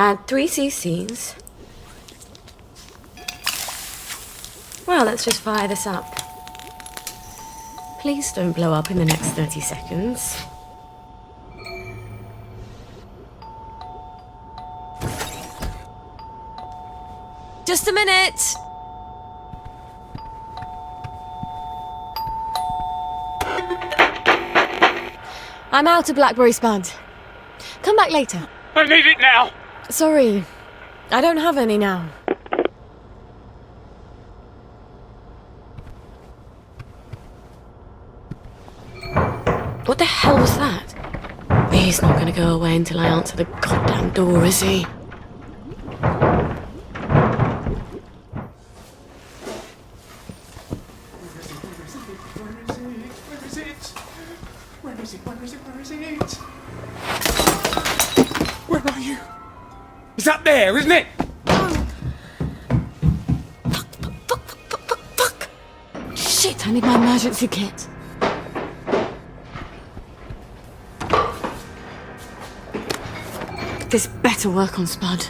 Add 3 cc's. Well, let's just fire this up. Please don't blow up in the next 30 seconds. Just a minute! I'm out of blackberry spud. Come back later. I need it now! Sorry, I don't have any now. What the hell was that? He's not gonna go away until I answer the goddamn door, is he? Where are you? It's up there, isn't it? Fuck! Shit, I need my emergency kit. This better work on Spud.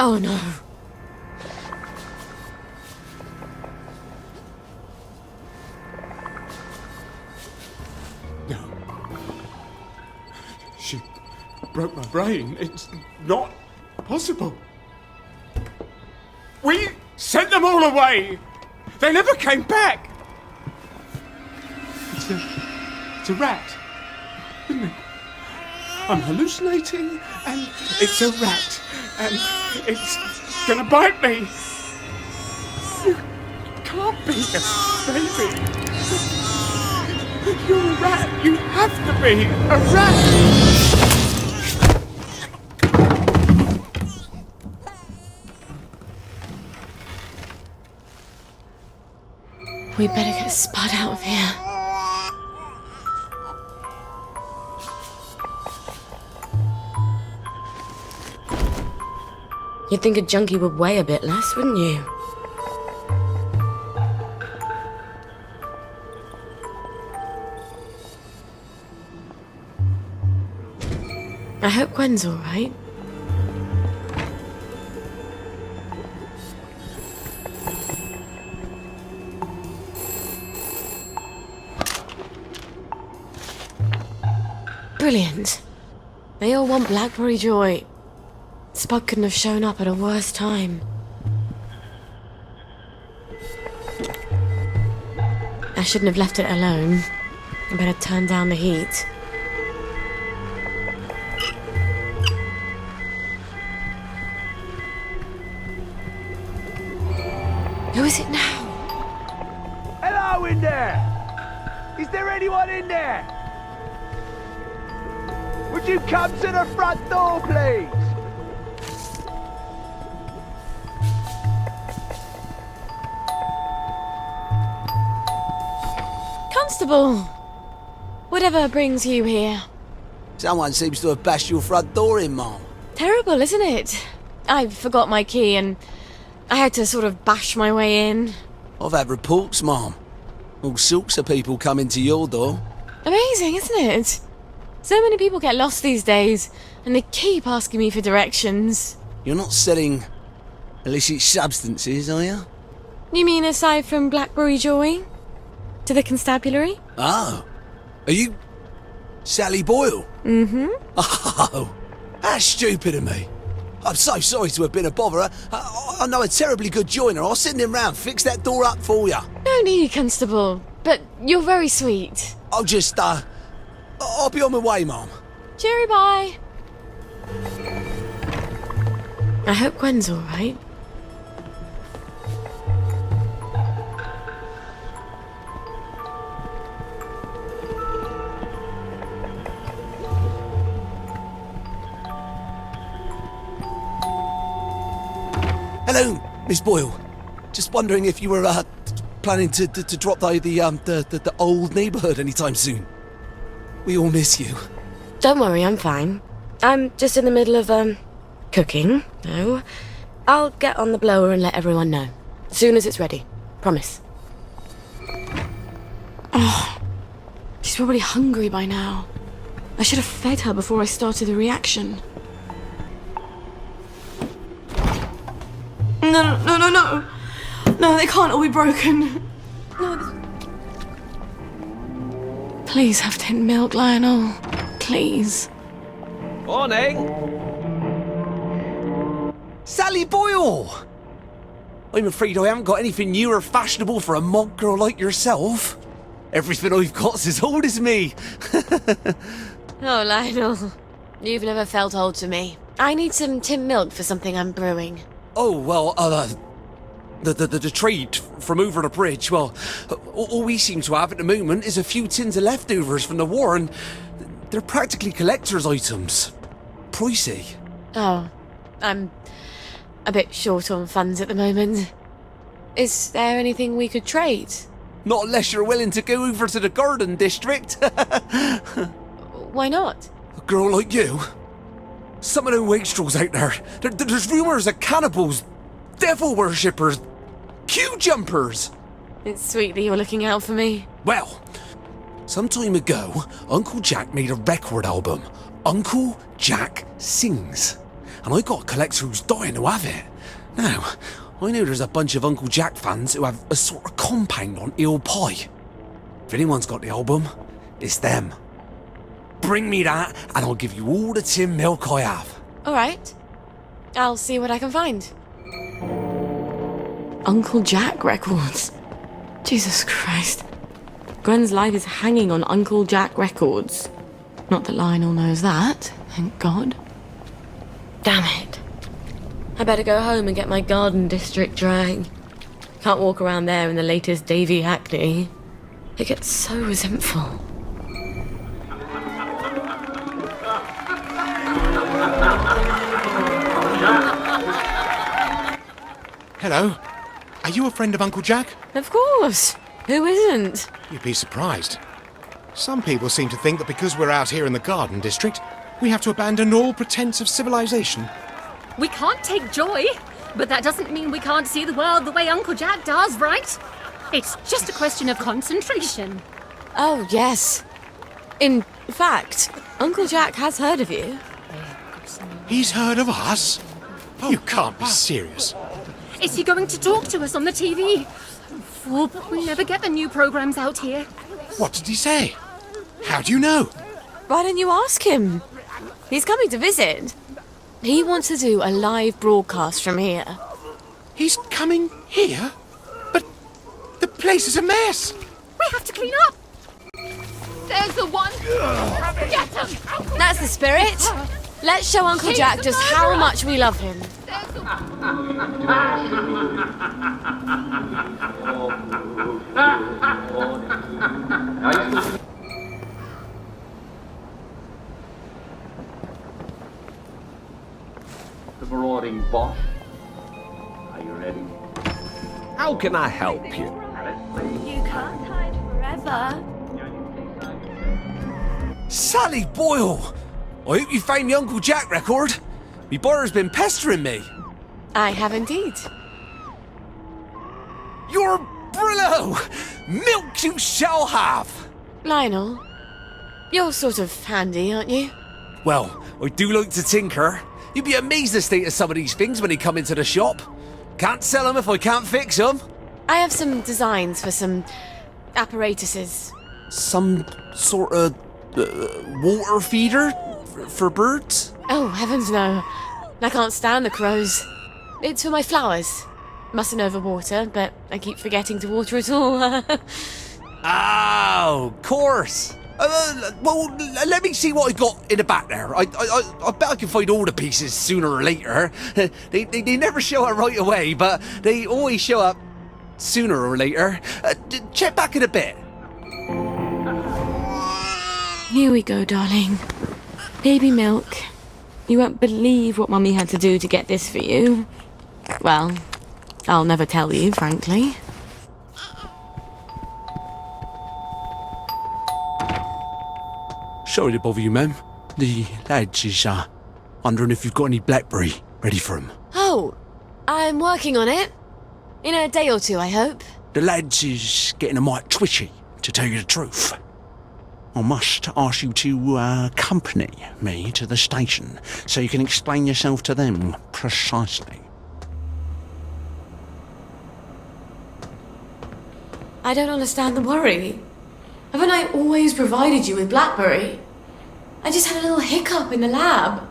Oh no. No. She broke my brain. It's not possible. We sent them all away. They never came back. It's a rat, isn't it? I'm hallucinating, and it's a rat, and it's gonna bite me. You can't be a baby. You're a rat. You have to be a rat. We better get Spud out of here. You'd think a junkie would weigh a bit less, wouldn't you? I hope Gwen's all right. Brilliant. They all want Blackberry Joy. Spud couldn't have shown up at a worse time. I shouldn't have left it alone. I better turn down the heat. Who is it now? Hello in there! Is there anyone in there? Would you come to the front door, please? Constable! Whatever brings you here. Someone seems to have bashed your front door in, Mom. Terrible, isn't it? I forgot my key and I had to sort of bash my way in. I've had reports, Mom. All sorts of people coming to your door. Amazing, isn't it? So many people get lost these days, and they keep asking me for directions. You're not selling illicit substances, are you? You mean aside from Blackberry Joy? To the constabulary? Oh. Are you Sally Boyle? Mm-hmm. Oh, how stupid of me. I'm so sorry to have been a bother. I know a terribly good joiner. I'll send him round, fix that door up for you. No need, Constable. But you're very sweet. I'll just, I'll be on my way, Mom. Cheery bye. I hope Gwen's all right. Hello, Miss Boyle. Just wondering if you were planning to drop by the old neighbourhood anytime soon. We all miss you. Don't worry, I'm fine. I'm just in the middle of, cooking, though. I'll get on the blower and let everyone know. As soon as it's ready. Promise. She's probably hungry by now. I should have fed her before I started the reaction. No. No, they can't all be broken. No. Please have tin milk, Lionel. Please. Morning! Sally Boyle! I'm afraid I haven't got anything new or fashionable for a monk girl like yourself. Everything I've got's as old as me. Oh, Lionel. You've never felt old to me. I need some tin milk for something I'm brewing. Oh, well, the trade from over the bridge, well, all we seem to have at the moment is a few tins of leftovers from the war, and they're practically collector's items. Pricey. Oh, I'm a bit short on funds at the moment. Is there anything we could trade? Not unless you're willing to go over to the Garden District. Why not? A girl like you? Some of the wastrels out there, there's rumours of cannibals, devil worshippers, queue jumpers. It's sweet that you're looking out for me. Well, some time ago, Uncle Jack made a record album, Uncle Jack Sings. And I got a collector who's dying to have it. Now, I know there's a bunch of Uncle Jack fans who have a sort of compound on Eel Pie. If anyone's got the album, it's them. Bring me that, and I'll give you all the tin milk I have. All right. I'll see what I can find. Uncle Jack records. Jesus Christ. Gwen's life is hanging on Uncle Jack records. Not that Lionel knows that, thank God. Damn it. I better go home and get my Garden District drag. Can't walk around there in the latest Davy Hackney. It gets so resentful. Hello. Are you a friend of Uncle Jack? Of course. Who isn't? You'd be surprised. Some people seem to think that because we're out here in the Garden District, we have to abandon all pretense of civilization. We can't take joy, but that doesn't mean we can't see the world the way Uncle Jack does, right? It's just a question of concentration. Oh, yes. In fact, Uncle Jack has heard of you. He's heard of us? You can't be serious. Is he going to talk to us on the TV? Oh, but we never get the new programs out here. What did he say? How do you know? Why don't you ask him? He's coming to visit. He wants to do a live broadcast from here. He's coming here? But the place is a mess. We have to clean up. There's the one. Get him. That's the spirit. Let's show Uncle Jack just how much we love him. The marauding boss. Are you ready? How can I help you? You can't hide forever. Sally Boyle! I hope you found the Uncle Jack record. Me buyer's been pestering me. I have indeed. You're Brillo! Milk you shall have! Lionel, you're sort of handy, aren't you? Well, I do like to tinker. You'd be amazed at the state of some of these things when they come into the shop. Can't sell them if I can't fix them. I have some designs for some apparatuses. Some sort of water feeder for birds? Oh, heavens no. I can't stand the crows. It's for my flowers. Mustn't overwater, but I keep forgetting to water it all. Oh, of course. Well, let me see what I got in the back there. I bet I can find all the pieces sooner or later. They never show up right away, but they always show up sooner or later. Check back in a bit. Here we go, darling. Baby milk. You won't believe what Mummy had to do to get this for you. Well, I'll never tell you, frankly. Sorry to bother you, ma'am. The lads is wondering if you've got any blackberry ready for 'em. Oh, I'm working on it. In a day or two, I hope. The lads is getting a mite twitchy. to tell you the truth. I must ask you to accompany me to the station so you can explain yourself to them precisely. I don't understand the worry. Haven't I always provided you with Blackberry? I just had a little hiccup in the lab.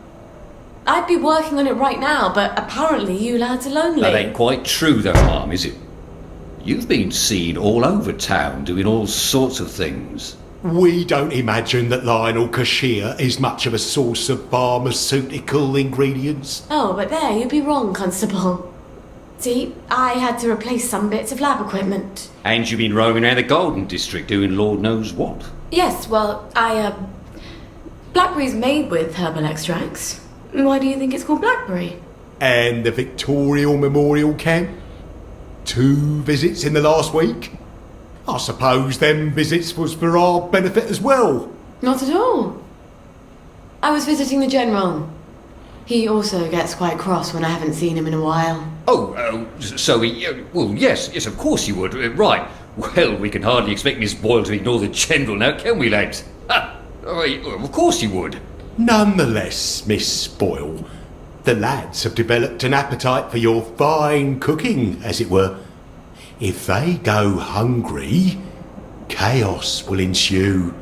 I'd be working on it right now, but apparently you lads are lonely. That ain't quite true though, Mum, is it? You've been seen all over town doing all sorts of things. We don't imagine that Lionel Cashier is much of a source of pharmaceutical ingredients. Oh, but there, you'd be wrong, Constable. See, I had to replace some bits of lab equipment. And you've been roaming around the Golden District doing Lord knows what. Yes, well, Blackberry's made with herbal extracts. Why do you think it's called Blackberry? And the Victorial Memorial Camp? 2 visits in the last week? I suppose them visits was for our benefit as well. Not at all. I was visiting the General. He also gets quite cross when I haven't seen him in a while. So well, yes, of course you would. Right. Well, we can hardly expect Miss Boyle to ignore the General now, can we, lads? Of course you would. Nonetheless, Miss Boyle, the lads have developed an appetite for your fine cooking, as it were. If they go hungry, chaos will ensue.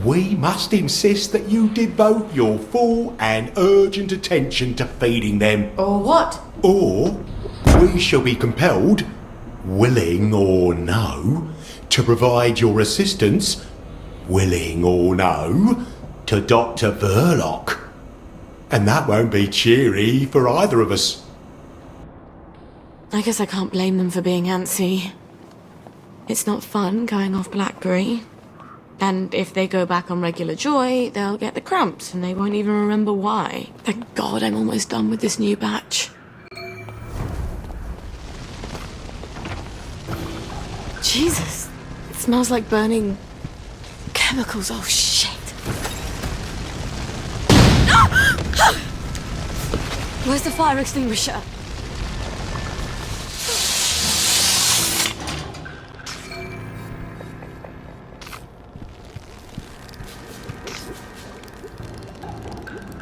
We must insist that you devote your full and urgent attention to feeding them. Or what? Or we shall be compelled, willing or no, to provide your assistance, willing or no, to Dr. Verloc. And that won't be cheery for either of us. I guess I can't blame them for being antsy. It's not fun going off Blackberry. And if they go back on regular Joy, they'll get the cramps and they won't even remember why. Thank God I'm almost done with this new batch. Jesus, it smells like burning chemicals. Oh shit. Where's the fire extinguisher?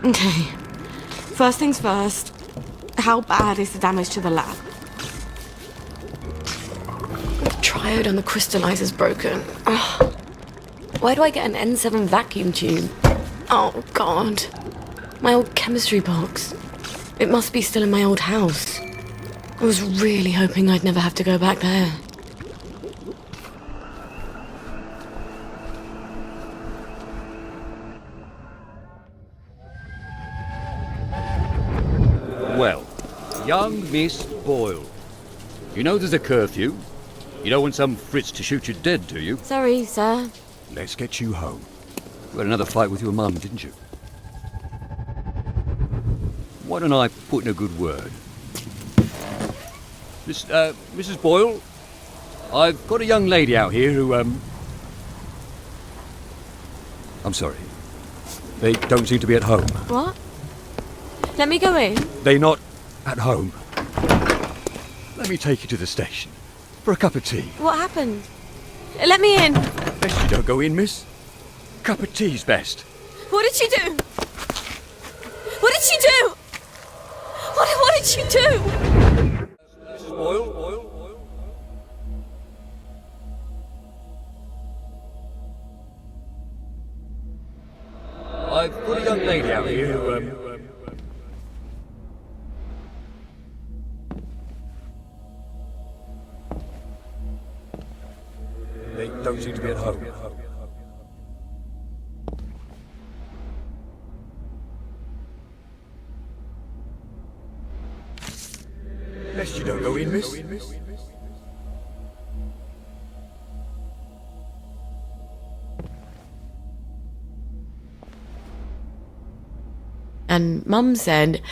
Okay. First things first. How bad is the damage to the lab? The triode on the crystallizer's broken. Ugh. Why do I get an N7 vacuum tube? Oh, God. My old chemistry box. It must be still in my old house. I was really hoping I'd never have to go back there. Well, young Miss Boyle. You know there's a curfew. You don't want some Fritz to shoot you dead, do you? Sorry, sir. Let's get you home. You had another fight with your mum, didn't you? Why don't I put in a good word? Mrs. Boyle, I've got a young lady out here who, I'm sorry. They don't seem to be at home. What? Let me go in. They're not at home. Let me take you to the station for a cup of tea. What happened? Let me in. Best you don't go in, miss. Cup of tea's best. What did she do? What did she do? What did she do? Mrs. Boyle? I've got a young lady out here who, They don't seem to be at home. Best you don't go in, miss. And Mum said,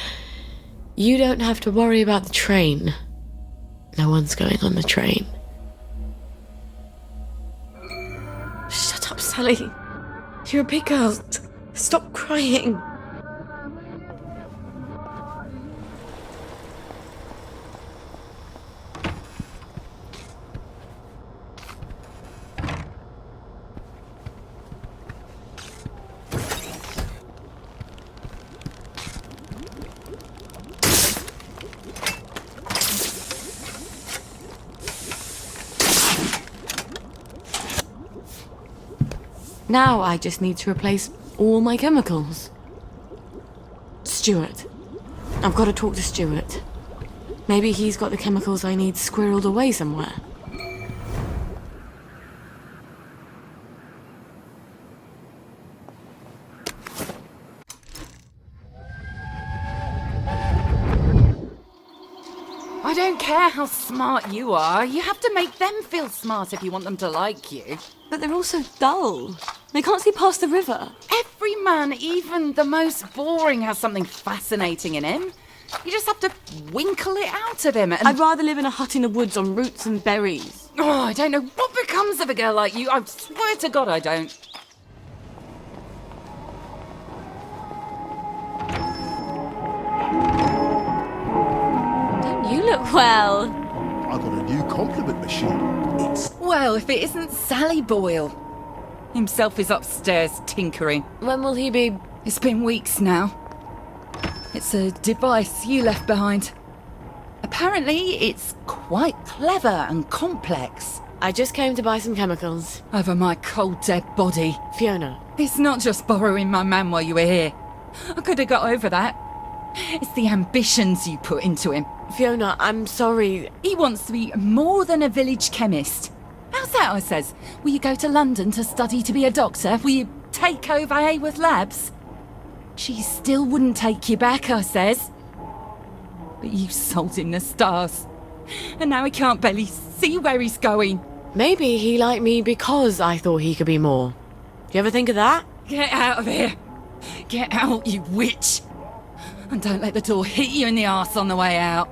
you don't have to worry about the train. No one's going on the train. Shut up, Sally. You're a big girl. Stop crying. Now I just need to replace all my chemicals. Stuart. I've got to talk to Stuart. Maybe he's got the chemicals I need squirreled away somewhere. I don't care how smart you are. You have to make them feel smart if you want them to like you. But they're all so dull. They can't see past the river. Every man, even the most boring, has something fascinating in him. You just have to winkle it out of him. And... I'd rather live in a hut in the woods on roots and berries. Oh, I don't know what becomes of a girl like you. I swear to God I don't. Don't you look well? I got a new compliment machine. It's Well, if it isn't Sally Boyle. Himself is upstairs tinkering. When will he be? It's been weeks now. It's a device you left behind. Apparently, it's quite clever and complex. I just came to buy some chemicals. Over my cold, dead body. Fiona. It's not just borrowing my man while you were here. I could have got over that. It's the ambitions you put into him. Fiona, I'm sorry. He wants to be more than a village chemist. How's that, I says? Will you go to London to study to be a doctor? Will you take over Haworth Labs? She still wouldn't take you back, I says. But you sold him the stars. And now he can't barely see where he's going. Maybe he liked me because I thought he could be more. Do you ever think of that? Get out of here. Get out, you witch. And don't let the door hit you in the arse on the way out.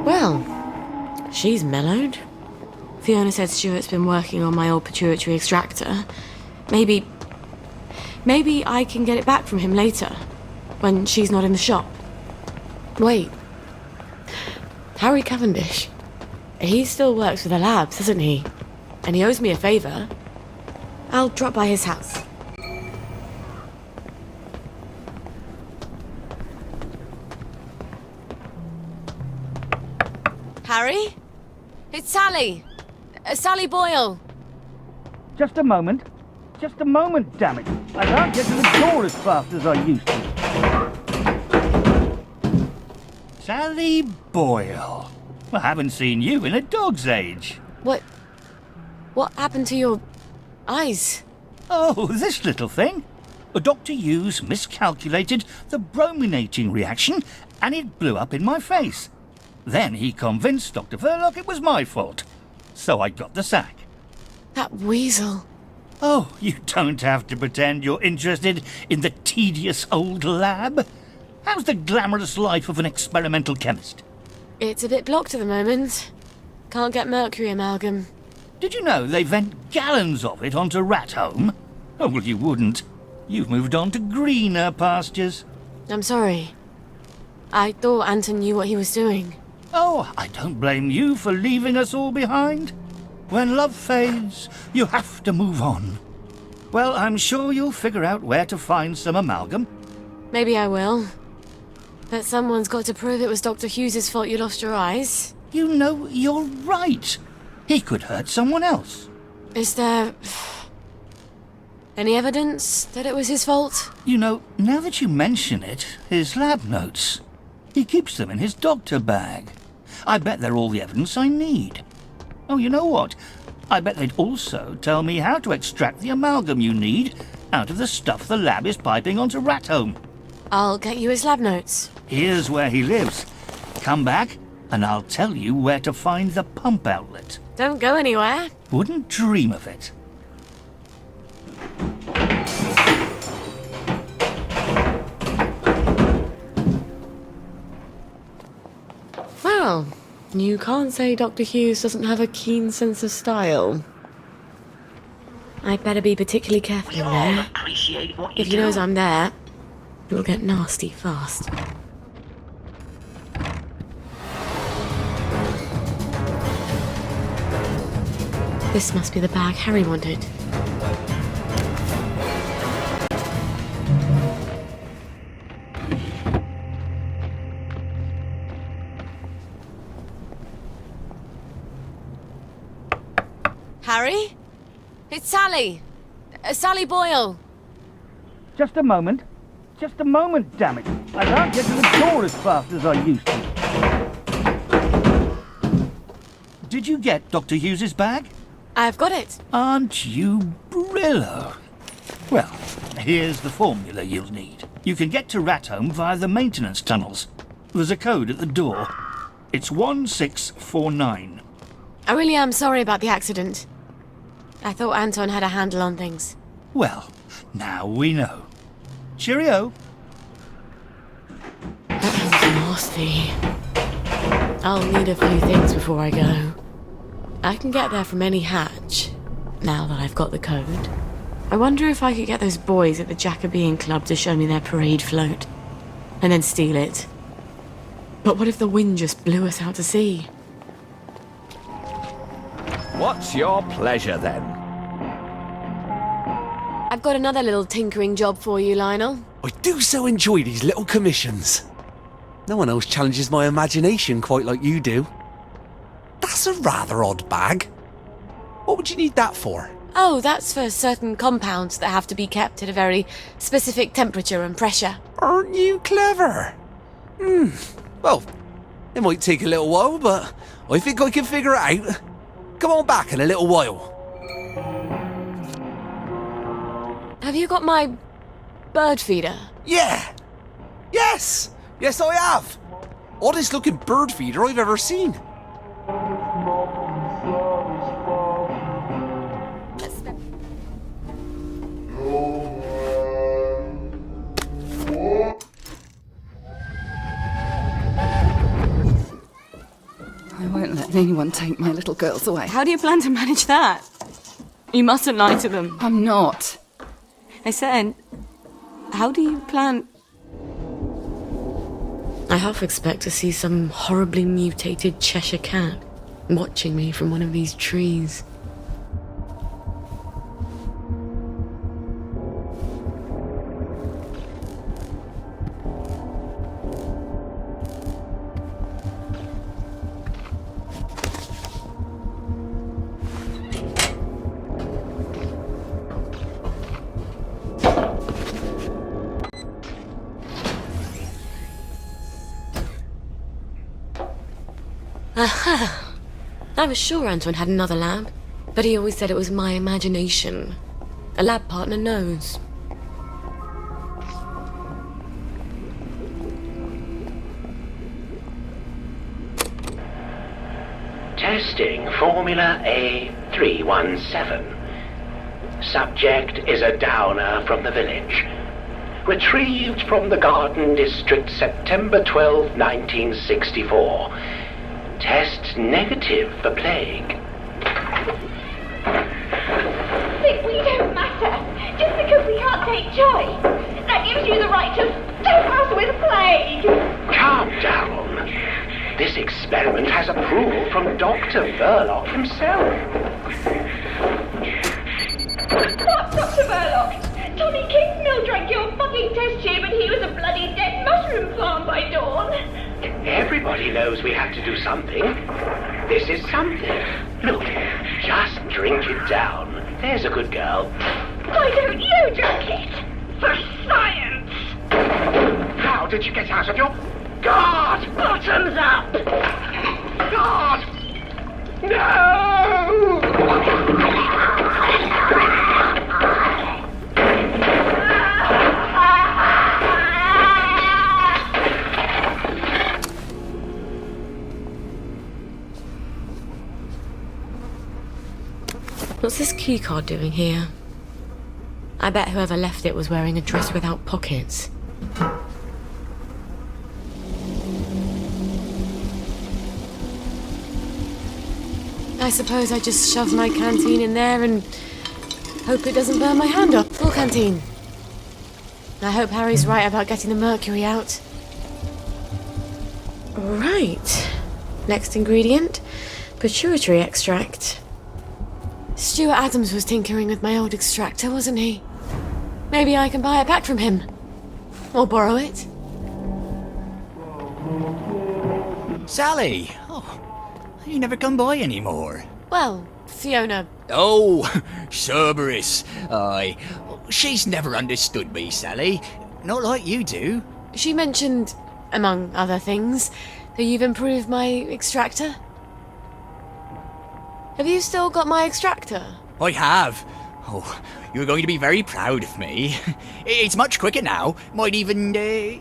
Well, she's mellowed. Fiona said Stuart's been working on my old pituitary extractor. Maybe I can get it back from him later, when she's not in the shop. Wait. Harry Cavendish. He still works for the labs, doesn't he? And he owes me a favour. I'll drop by his house. Harry? It's Sally. Sally Boyle. just a moment. Just a moment, damn it. I can't get to the door as fast as I used to. Sally Boyle. I haven't seen you in a dog's age. What happened to your eyes? Oh, this little thing. Dr. Hughes miscalculated the brominating reaction and it blew up in my face. Then he convinced Dr. Verloc it was my fault. So I got the sack. That weasel. Oh, you don't have to pretend you're interested in the tedious old lab. How's the glamorous life of an experimental chemist? It's a bit blocked at the moment. Can't get mercury amalgam. Did you know they vent gallons of it onto Rat Home? Oh, well, you wouldn't. You've moved on to greener pastures. I'm sorry. I thought Anton knew what he was doing. Oh, I don't blame you for leaving us all behind. When love fades, you have to move on. Well, I'm sure you'll figure out where to find some amalgam. Maybe I will. But someone's got to prove it was Dr. Hughes' fault you lost your eyes. You know, you're right. He could hurt someone else. Is there any evidence that it was his fault? You know, now that you mention it, his lab notes. He keeps them in his doctor bag. I bet they're all the evidence I need. Oh, you know what? I bet they'd also tell me how to extract the amalgam you need out of the stuff the lab is piping onto Rat Home. I'll get you his lab notes. Here's where he lives. Come back, and I'll tell you where to find the pump outlet. Don't go anywhere. Wouldn't dream of it. Well, you can't say Dr. Hughes doesn't have a keen sense of style. I'd better be particularly careful in there. If he knows I'm there, it'll get nasty fast. This must be the bag Harry wanted. Harry? It's Sally. Sally Boyle. Just a moment. Just a moment, damn it. I can't get to the door as fast as I used to. Did you get Dr. Hughes's bag? I've got it. Aren't you Brillo? Well, here's the formula you'll need. You can get to Rathome via the maintenance tunnels. There's a code at the door. It's 1649. I really am sorry about the accident. I thought Anton had a handle on things. Well, now we know. Cheerio. Nasty. I'll need a few things before I go. I can get there from any hatch, now that I've got the code. I wonder if I could get those boys at the Jacobean Club to show me their parade float, and then steal it. But what if the wind just blew us out to sea? What's your pleasure, then? I've got another little tinkering job for you, Lionel. I do so enjoy these little commissions. No one else challenges my imagination quite like you do. That's a rather odd bag. What would you need that for? Oh, that's for certain compounds that have to be kept at a very specific temperature and pressure. Aren't you clever? Well, it might take a little while, but I think I can figure it out. Come on back in a little while. Have you got my bird feeder? Yeah! Yes! Yes, I have! Oddest looking bird feeder I've ever seen. I won't let anyone take my little girls away. How do you plan to manage that? You mustn't lie to them. I'm not. I said, how do you plan... I half expect to see some horribly mutated Cheshire cat watching me from one of these trees. Aha! I was sure Antoine had another lab, but he always said it was my imagination. A lab partner knows. Testing Formula A317. Subject is a downer from the village. Retrieved from the Garden District September 12, 1964. Test negative for plague. But we don't matter. Just because we can't take joy. That gives you the right to stamp us with plague. Calm down. This experiment has approval from Dr. Verloc himself. What, Dr. Verloc? Tommy Kingsmill drank your fucking test tube and he was a bloody dead mushroom plant by dawn. Everybody knows we have to do something. This is something. Look, just drink it down. There's a good girl. Why don't you drink it? For science! How did you get out of your guard? Bottoms up! Guard! No! What's this keycard doing here? I bet whoever left it was wearing a dress without pockets. I suppose I just shove my canteen in there and hope it doesn't burn my hand off. Full canteen. I hope Harry's right about getting the mercury out. Right. Next ingredient, pituitary extract. Stuart Adams was tinkering with my old extractor, wasn't he? Maybe I can buy it back from him. Or borrow it. Sally! Oh, you never come by anymore. Well, Fiona. Oh, Cerberus. Aye. She's never understood me, Sally. Not like you do. She mentioned, among other things, that you've improved my extractor. Have you still got my extractor? I have. Oh, you're going to be very proud of me. It's much quicker now. Might even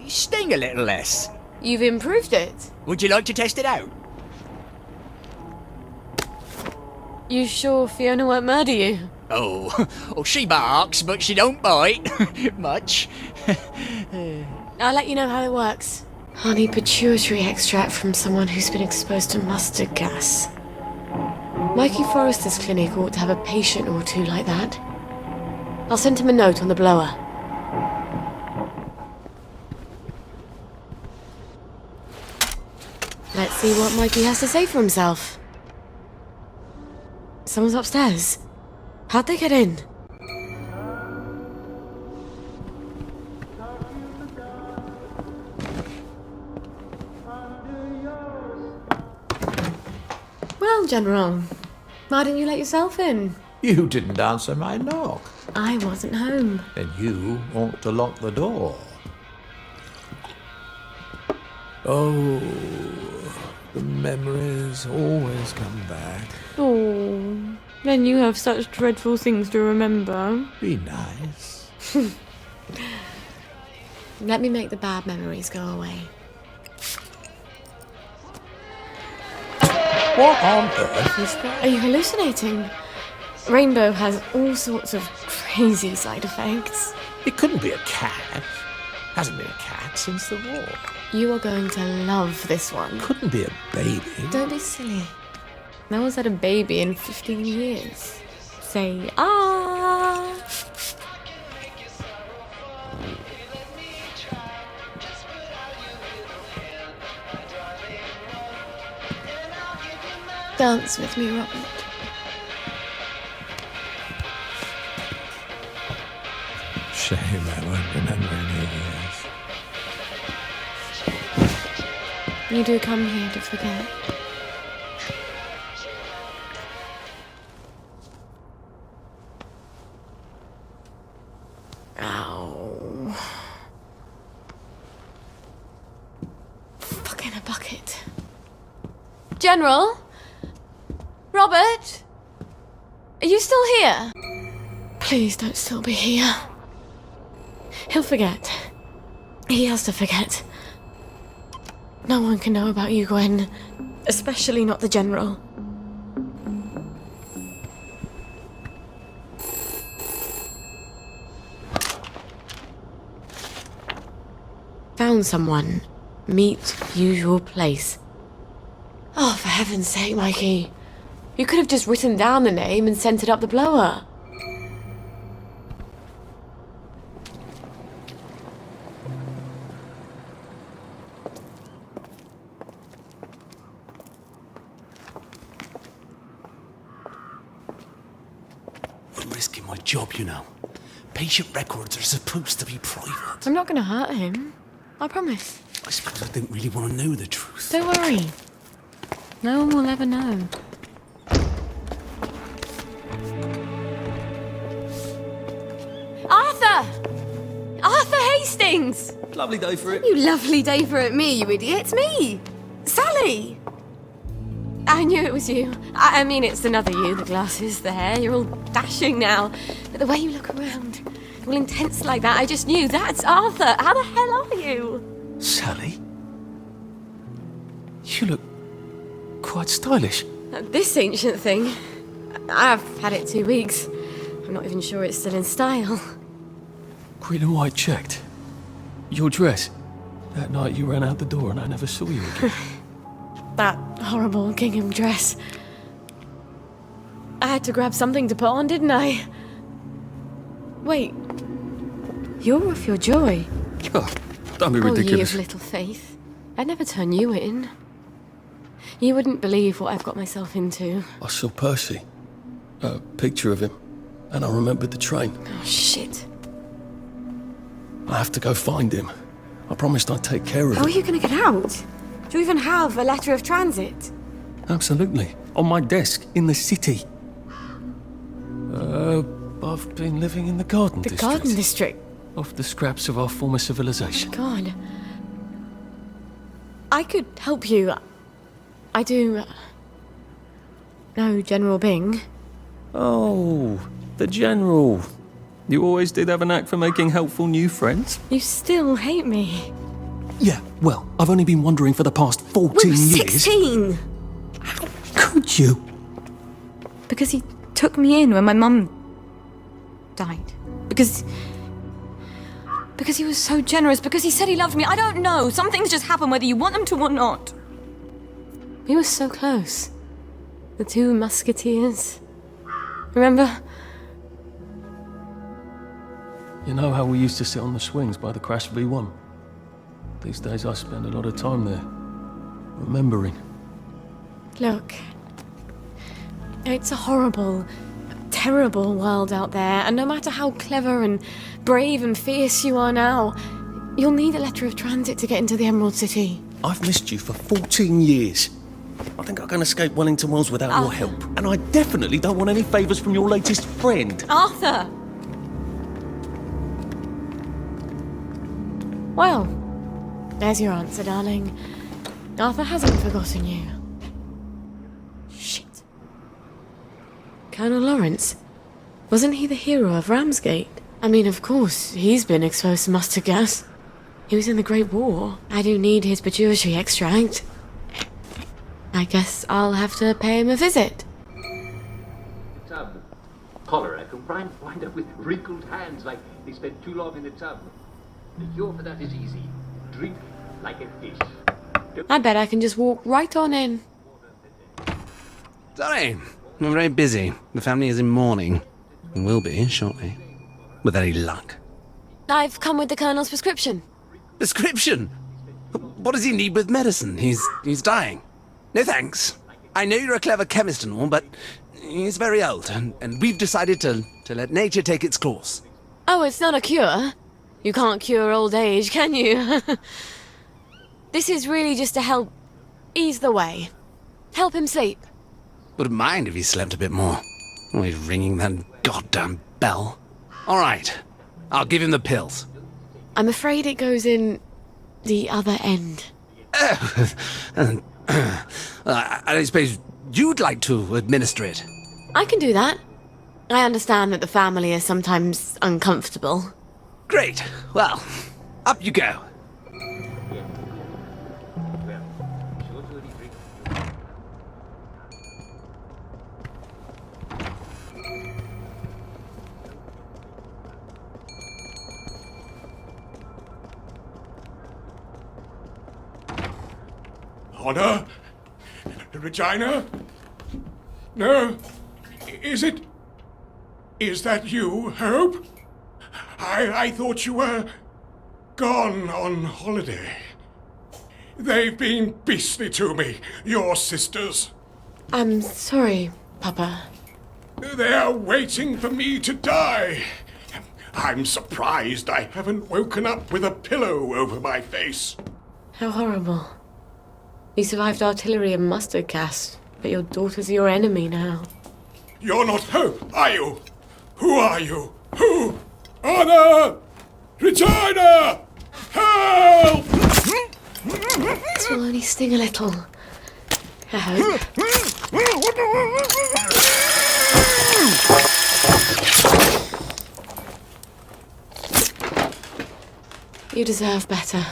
sting a little less. You've improved it? Would you like to test it out? You sure Fiona won't murder you? Oh, she barks, but she don't bite. Much. I'll let you know how it works. Honey pituitary extract from someone who's been exposed to mustard gas. Mikey Forrester's clinic ought to have a patient or two like that. I'll send him a note on the blower. Let's see what Mikey has to say for himself. Someone's upstairs. How'd they get in? Well, General, why didn't you let yourself in? You didn't answer my knock. I wasn't home. Then you ought to lock the door. Oh, the memories always come back. Oh, then you have such dreadful things to remember. Be nice. Let me make the bad memories go away. What on earth is that? Are you hallucinating? Rainbow has all sorts of crazy side effects. It couldn't be a cat. Hasn't been a cat since the war. You are going to love this one. Couldn't be a baby. Don't be silly. No one's had a baby in 15 years. Say, ah! Dance with me, Robert. Shame I won't remember any years. You do come here to forget. Ow. Fuck in a bucket. General? Robert? Are you still here? Please don't still be here. He'll forget. He has to forget. No one can know about you, Gwen. Especially not the General. Found someone. Meet usual place. Oh, for heaven's sake, Mikey. You could have just written down the name and sent it up the blower. I'm risking my job, you know. Patient records are supposed to be private. I'm not going to hurt him. I promise. I suppose I don't really want to know the truth. Don't worry. No one will ever know. Arthur! Arthur Hastings! Lovely day for it. You lovely day for it, me, you idiot. It's me! Sally! I knew it was you. I mean, it's another you, the glasses, the hair. You're all dashing now. But the way you look around, all intense like that, I just knew that's Arthur. How the hell are you? Sally? You look quite stylish. This ancient thing. I've had it 2 weeks. I'm not even sure it's still in style. Green and white checked. Your dress. That night you ran out the door and I never saw you again. That horrible gingham dress. I had to grab something to put on, didn't I? Wait. You're off your joy. God, don't be Oh, ye ridiculous. of little faith. I'd never turn you in. You wouldn't believe what I've got myself into. I saw Percy. A picture of him. And I remembered the train. Oh, shit. I have to go find him. I promised I'd take care of How him. are you going to get out? Do you even have a letter of transit? Absolutely. On my desk, in the city. I've been living in the Garden The District. Garden District? Off the scraps of our former civilization. God. I could help you. I do know General Bing. Oh, the General. You always did have a knack for making helpful new friends. You still hate me. Yeah, well, I've only been wondering for the past 14 We were years. 16! Could you? Because he took me in when my mum died. Because he was so generous. Because he said he loved me. I don't know. Some things just happen whether you want them to or not. We were so close. The two musketeers. Remember? You know how we used to sit on the swings by the crashed V1? These days I spend a lot of time there, remembering. Look. It's a horrible, terrible world out there, and no matter how clever and brave and fierce you are now, you'll need a letter of transit to get into the Emerald City. I've missed you for 14 years. I think I can escape Wellington Wells without your help. And I definitely don't want any favours from your latest friend. Arthur! Well, there's your answer, darling. Arthur hasn't forgotten you. Shit. Colonel Lawrence? Wasn't he the hero of Ramsgate? I mean, of course, he's been exposed to mustard gas. He was in the Great War. I do need his pituitary extract. I guess I'll have to pay him a visit. Tub. Cholera can wind up with wrinkled hands like they spent too long in the tub. The cure for that is easy. Drink like a fish. I bet I can just walk right on in. Sorry, I'm very busy. The family is in mourning. And will be shortly. With any luck. I've come with the Colonel's prescription. Prescription? What does he need with medicine? He's dying. No thanks. I know you're a clever chemist and all, but he's very old, and we've decided to let nature take its course. Oh, it's not a cure. You can't cure old age, can you? This is really just to help ease the way. Help him sleep. Wouldn't mind if he slept a bit more. Always ringing that goddamn bell. All right, I'll give him the pills. I'm afraid it goes in the other end. I suppose you'd like to administer it. I can do that. I understand that the family is sometimes uncomfortable. Great. Well, up you go. Honor? Regina? No. Is it? Is that you, Hope? I thought you were gone on holiday. They've been beastly to me, your sisters. I'm sorry, Papa. They're waiting for me to die. I'm surprised I haven't woken up with a pillow over my face. How horrible. You survived artillery and mustard gas, but your daughter's your enemy now. You're not Hope, are you? Who are you? Who? Honor! Regina! Help! This will only sting a little. I hope. You deserve better.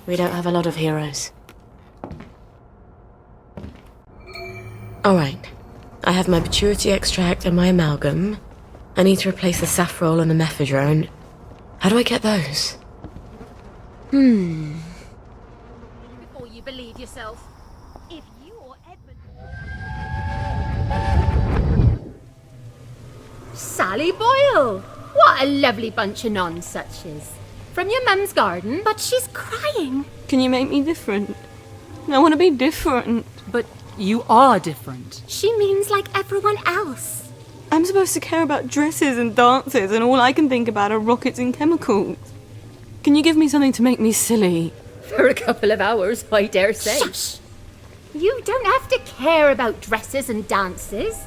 We don't have a lot of heroes. Alright. I have my pituitary extract and my amalgam. I need to replace the safrole and the mephedrone. How do I get those? Before you believe yourself, if you or Edmund... Sally Boyle! What a lovely bunch of nonsuches. From your mum's garden, but she's crying. Can you make me different? I want to be different. But you are different. She means like everyone else. I'm supposed to care about dresses and dances, and all I can think about are rockets and chemicals. Can you give me something to make me silly? For a couple of hours, I dare say. Shush! You don't have to care about dresses and dances.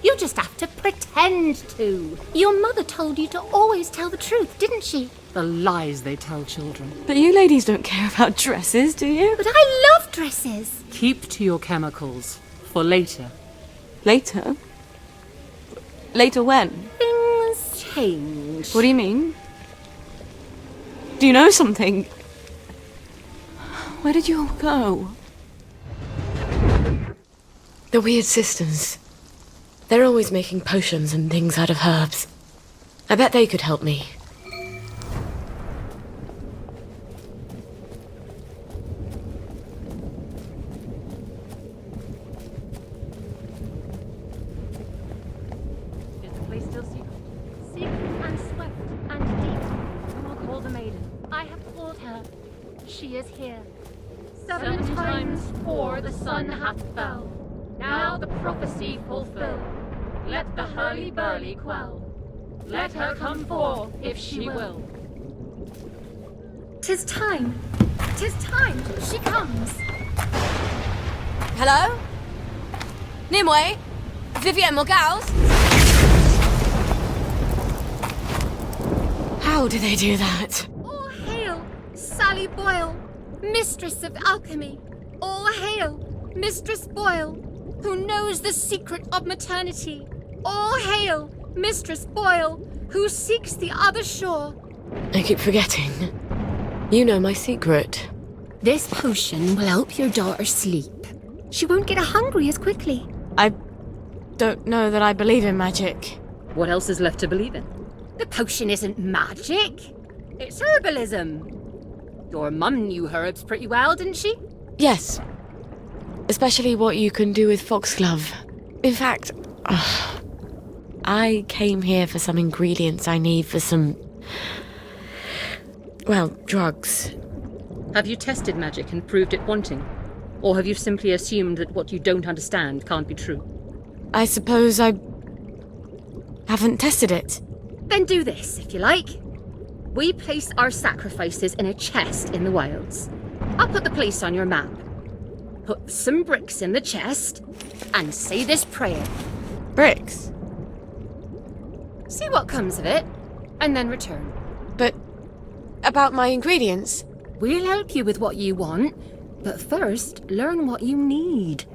You just have to pretend to. Your mother told you to always tell the truth, didn't she? The lies they tell children. But you ladies don't care about dresses, do you? But I love dresses. Keep to your chemicals. For later. Later? Later when? Things change. What do you mean? Do you know something? Where did you all go? The Weird Sisters. They're always making potions and things out of herbs. I bet they could help me. Is the place still secret? Secret and swift and deep. You will call the maiden. I have called her. She is here. 7 times 4 the sun hath fell. Now the prophecy fulfill. Let the hurly-burly quell. Let her come forth if she will. 'Tis time. 'Tis time. She comes. Hello? Nimue? Vivienne Morgals? How do they do that? All hail, Sally Boyle, mistress of alchemy. All hail, Mistress Boyle, who knows the secret of maternity. All hail, Mistress Boyle, who seeks the other shore. I keep forgetting. You know my secret. This potion will help your daughter sleep. She won't get hungry as quickly. I don't know that I believe in magic. What else is left to believe in? The potion isn't magic. It's herbalism. Your mum knew herbs pretty well, didn't she? Yes. Especially what you can do with foxglove. In fact, I came here for some ingredients I need for some... well, drugs. Have you tested magic and proved it wanting? Or have you simply assumed that what you don't understand can't be true? I suppose I haven't tested it. Then do this, if you like. We place our sacrifices in a chest in the wilds. I'll put the place on your map. Put some bricks in the chest and say this prayer. Bricks? See what comes of it, and then return. But about my ingredients? We'll help you with what you want, but first, learn what you need.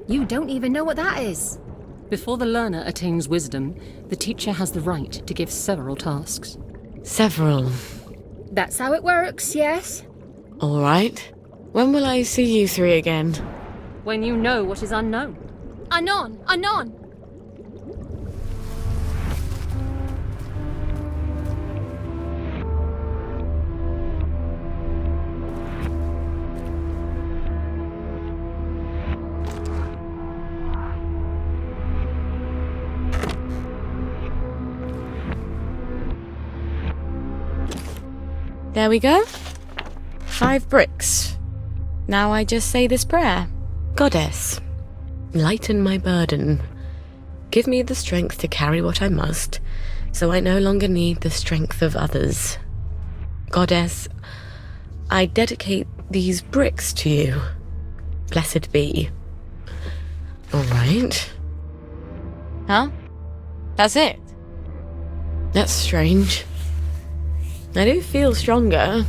You don't even know what that is. Before the learner attains wisdom, the teacher has the right to give several tasks. Several. That's how it works, yes? All right. When will I see you three again? When you know what is unknown. Anon, anon. There we go. 5 bricks. Now I just say this prayer. Goddess, lighten my burden. Give me the strength to carry what I must, so I no longer need the strength of others. Goddess, I dedicate these bricks to you. Blessed be. All right. Huh? That's it? That's strange. I do feel stronger.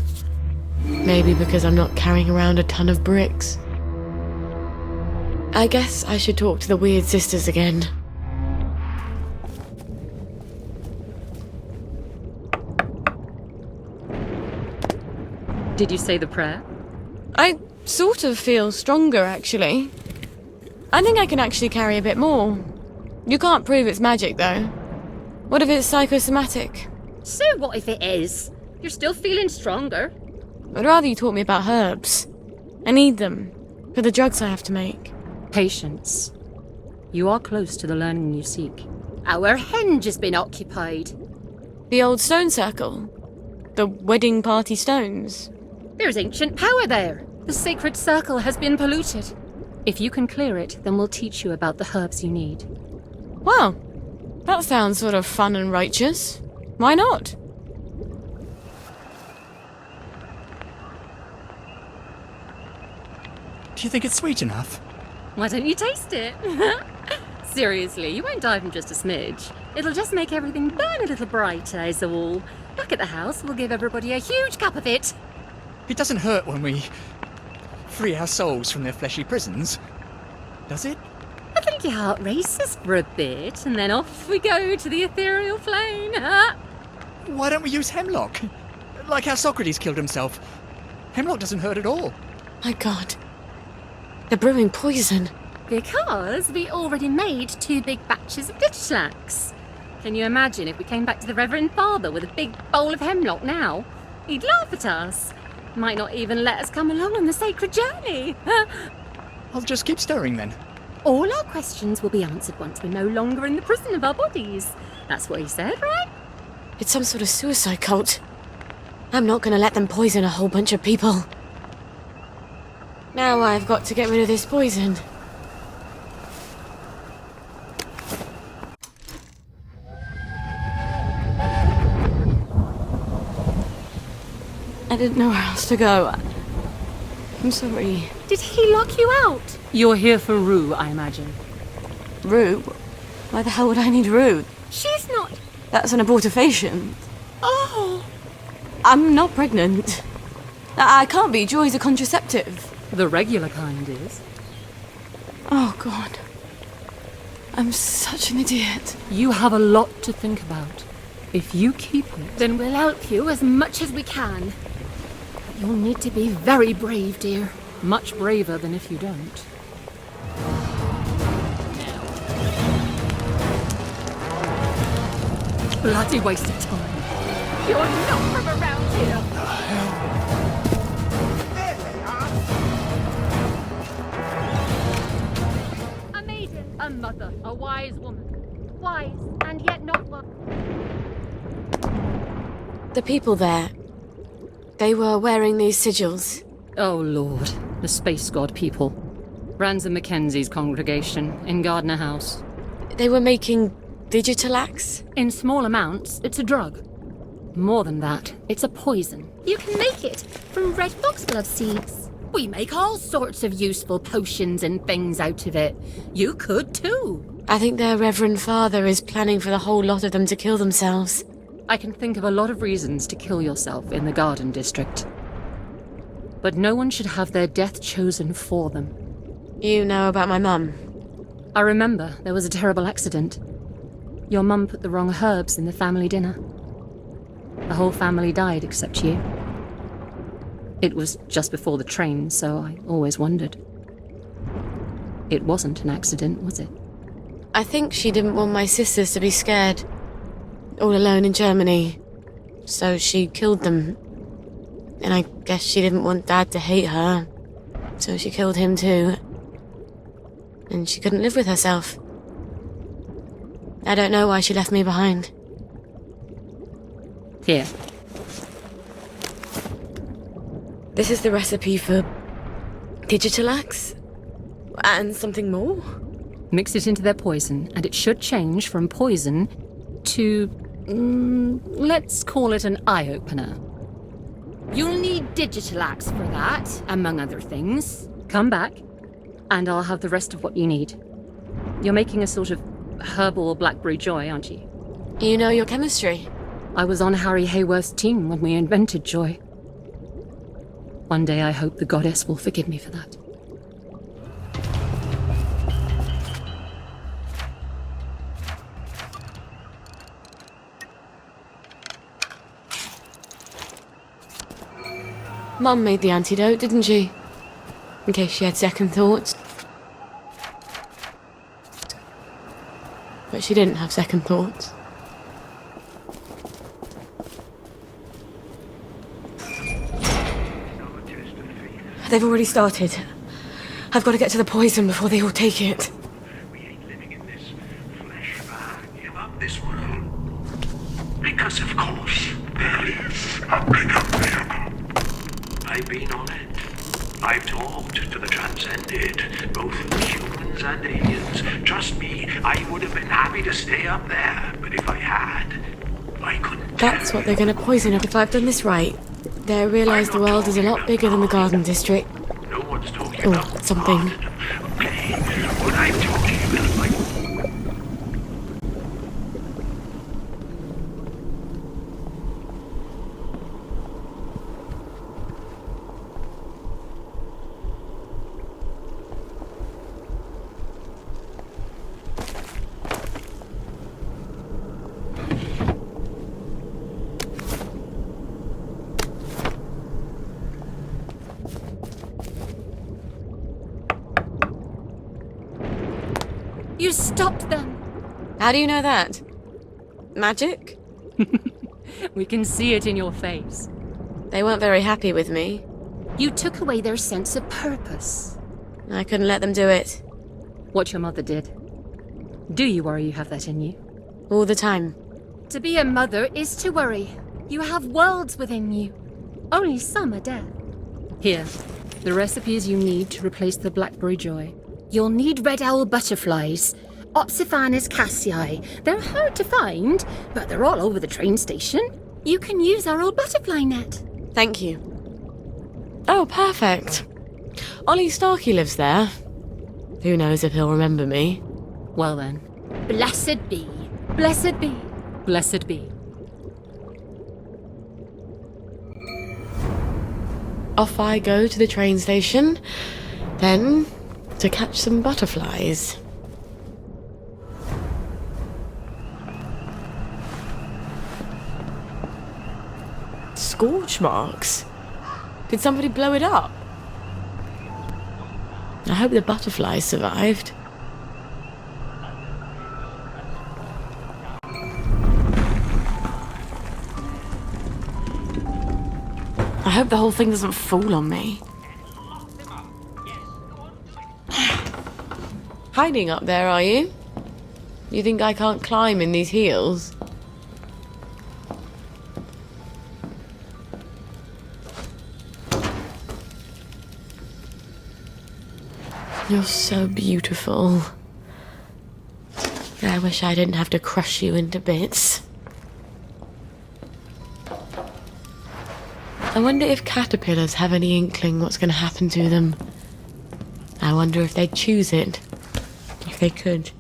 Maybe because I'm not carrying around a ton of bricks. I guess I should talk to the Weird Sisters again. Did you say the prayer? I sort of feel stronger, actually. I think I can actually carry a bit more. You can't prove it's magic, though. What if it's psychosomatic? So what if it is? You're still feeling stronger. I'd rather you taught me about herbs. I need them for the drugs I have to make. Patience. You are close to the learning you seek. Our henge has been occupied. The old stone circle? The wedding party stones? There's ancient power there. The sacred circle has been polluted. If you can clear it, then we'll teach you about the herbs you need. Well, that sounds sort of fun and righteous. Why not? Do you think it's sweet enough? Why don't you taste it? Seriously, you won't die from just a smidge. It'll just make everything burn a little brighter, is all. Back at the house, we'll give everybody a huge cup of it. It doesn't hurt when we free our souls from their fleshly prisons, does it? I think your heart races for a bit, and then off we go to the ethereal plane. Why don't we use hemlock? Like how Socrates killed himself. Hemlock doesn't hurt at all. My God. They're brewing poison. Because we already made 2 big batches of Digitalax. Can you imagine if we came back to the Reverend Father with a big bowl of hemlock now? He'd laugh at us. Might not even let us come along on the sacred journey. I'll just keep stirring then. All our questions will be answered once we're no longer in the prison of our bodies. That's what he said, right? It's some sort of suicide cult. I'm not gonna let them poison a whole bunch of people. Now I've got to get rid of this poison. I didn't know where else to go. I'm sorry. Did he lock you out? You're here for Rue, I imagine. Rue? Why the hell would I need Rue? She's not... That's an abortifacient. Oh! I'm not pregnant. I can't be. Joy's a contraceptive. The regular kind is. Oh, God. I'm such an idiot. You have a lot to think about. If you keep it... Then we'll help you as much as we can. But you'll need to be very brave, dear. Much braver than if you don't. Bloody waste of time. You're not from around here. A maiden, a mother, a wise woman. Wise, and yet not one. The people there, they were wearing these sigils. Oh, Lord. The Space God people. Ransom Mackenzie's congregation in Gardner House. They were making Digitalax? In small amounts, it's a drug. More than that, it's a poison. You can make it from red foxglove seeds. We make all sorts of useful potions and things out of it. You could too. I think their Reverend Father is planning for the whole lot of them to kill themselves. I can think of a lot of reasons to kill yourself in the Garden District. But no one should have their death chosen for them. You know about my mum? I remember there was a terrible accident. Your mum put the wrong herbs in the family dinner. The whole family died except you. It was just before the train, so I always wondered. It wasn't an accident, was it? I think she didn't want my sisters to be scared. All alone in Germany. So she killed them. And I guess she didn't want Dad to hate her. So she killed him too. And she couldn't live with herself. I don't know why she left me behind. Here. This is the recipe for Digitalax? And something more? Mix it into their poison, and it should change from poison to... let's call it an eye-opener. You'll need Digitalax for that, among other things. Come back, and I'll have the rest of what you need. You're making a sort of herbal blackberry joy, aren't you? You know your chemistry. I was on Harry Hayworth's team when we invented joy. One day I hope the goddess will forgive me for that. Mum made the antidote, didn't she? In case she had second thoughts. But she didn't have second thoughts. They've already started. I've got to get to the poison before they all take it. We ain't living in this flesh bag. Give up this world. Because of course, there is a bigger vehicle. I've been on it. I've talked to the transcended, both humans and aliens. Trust me, I would have been happy to stay up there, but if I had, I couldn't. That's what they're going to poison up if I've done this right. They realise the world is a lot bigger than the Garden District. No one's talking Or about something. okay, what I'm talking about, like Stop them! How do you know that? Magic? We can see it in your face. They weren't very happy with me. You took away their sense of purpose. I couldn't let them do it. What your mother did. Do you worry you have that in you? All the time. To be a mother is to worry. You have worlds within you. Only some are dead. Here, the recipes you need to replace the blackberry joy. You'll need red owl butterflies. Opsiphanes cassii. They're hard to find, but they're all over the train station. You can use our old butterfly net. Thank you. Oh, perfect. Ollie Starkey lives there. Who knows if he'll remember me. Well then. Blessed be. Blessed be. Blessed be. Off I go to the train station, then to catch some butterflies. Scorch marks? Did somebody blow it up? I hope the butterflies survived. I hope the whole thing doesn't fall on me. Hiding up there, are you? You think I can't climb in these heels? You're so beautiful. I wish I didn't have to crush you into bits. I wonder if caterpillars have any inkling what's going to happen to them. I wonder if they'd choose it. If they could.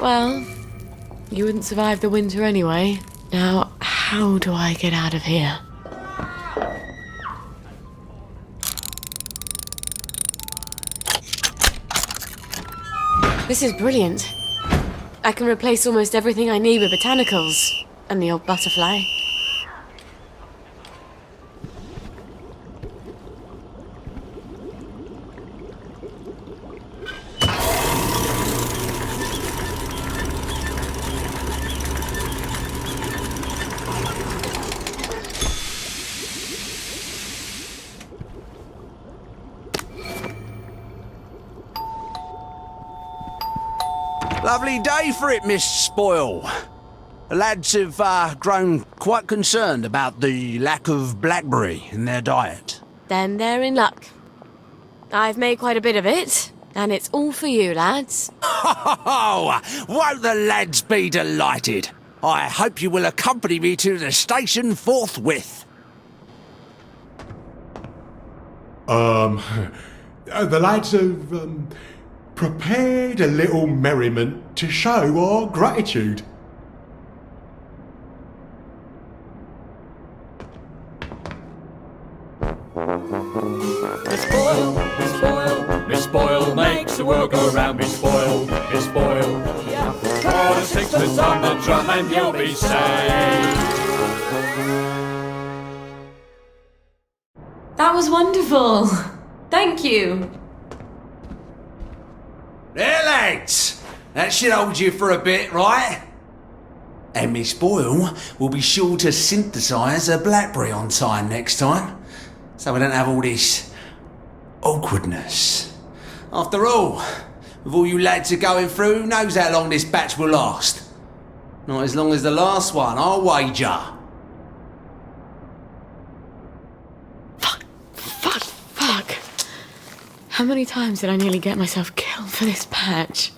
Well, you wouldn't survive the winter anyway. Now, how do I get out of here? This is brilliant. I can replace almost everything I need with botanicals. And the old butterfly. Lovely day for it, Miss Spoil. The lads have grown quite concerned about the lack of blackberry in their diet. Then they're in luck. I've made quite a bit of it, and it's all for you, lads. Oh, won't the lads be delighted? I hope you will accompany me to the station forthwith. The lads have prepared a little merriment to show our gratitude. Miss Boyle makes the world go round. Miss Boyle, Miss Boyle. Pour a sixpence on the drum and you'll be saved. That was wonderful. Thank you. There, lads. That should hold you for a bit, right? And Miss Boyle will be sure to synthesise a blackberry on time next time, so we don't have all this awkwardness. After all, with all you lads are going through, who knows how long this batch will last? Not as long as the last one, I'll wager. Fuck. How many times did I nearly get myself killed for this patch?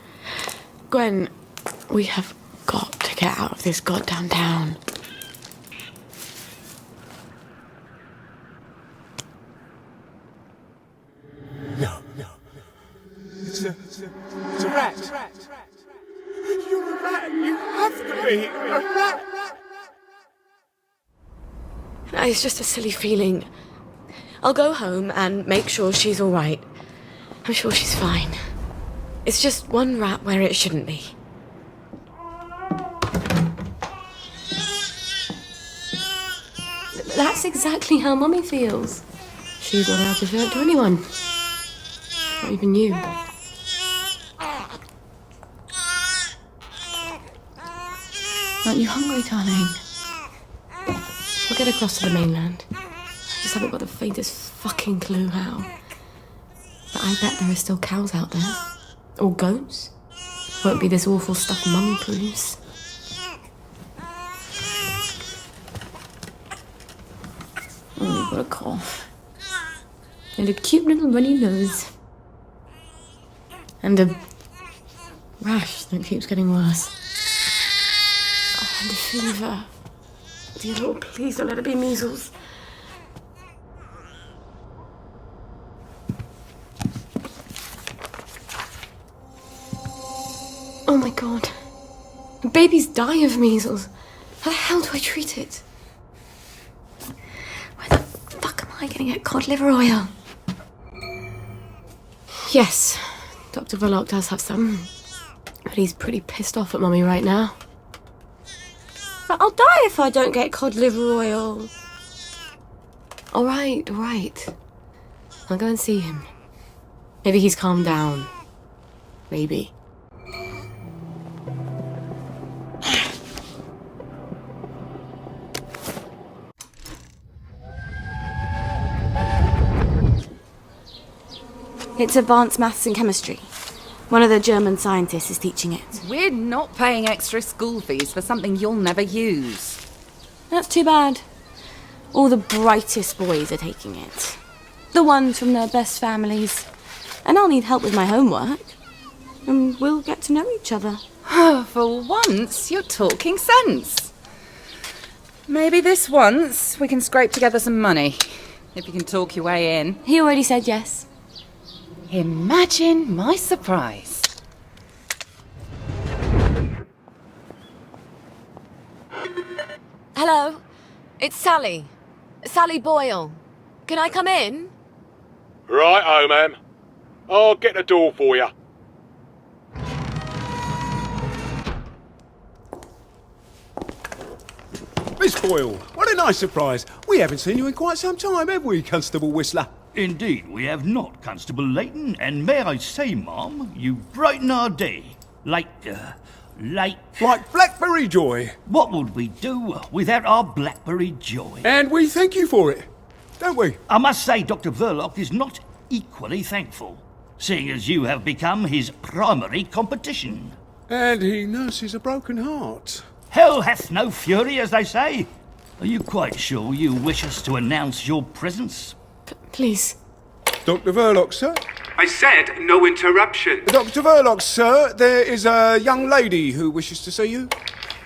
Gwen, we have got to get out of this goddamn town. No. It's a rat. You're a rat. You have to be a rat. It's just a silly feeling. I'll go home and make sure she's all right. I'm sure she's fine. It's just one rat where it shouldn't be. That's exactly how Mummy feels. She's not allowed to show it to anyone. Not even you. Aren't you hungry, darling? We'll get across to the mainland. I just haven't got the faintest fucking clue how. But I bet there are still cows out there. Or goats. Won't be this awful stuff Mum proves. Oh, you've got a cough. And a cute little runny nose. And a rash that keeps getting worse. Oh, and a fever. Dear Lord, please don't let it be measles. Oh my god. Babies die of measles. How the hell do I treat it? Where the fuck am I gonna get cod liver oil? Yes, Dr. Verloc does have some. But he's pretty pissed off at Mummy right now. But I'll die if I don't get cod liver oil. Alright. I'll go and see him. Maybe he's calmed down. Maybe. It's advanced maths and chemistry. One of the German scientists is teaching it. We're not paying extra school fees for something you'll never use. That's too bad. All the brightest boys are taking it. The ones from their best families. And I'll need help with my homework. And we'll get to know each other. For once, you're talking sense. Maybe this once we can scrape together some money. If you can talk your way in. He already said yes. Imagine my surprise. Hello, it's Sally. Sally Boyle. Can I come in? Right-o, ma'am. I'll get the door for you. Miss Boyle, what a nice surprise. We haven't seen you in quite some time, have we, Constable Whistler? Indeed, we have not, Constable Layton, and may I say, Ma'am, you brighten our day. Like Blackberry Joy. What would we do without our Blackberry Joy? And we thank you for it, don't we? I must say Dr. Verloc is not equally thankful, seeing as you have become his primary competition. And he nurses a broken heart. Hell hath no fury, as they say. Are you quite sure you wish us to announce your presence? Please. Dr. Verloc, sir? I said no interruption. Dr. Verloc, sir, there is a young lady who wishes to see you.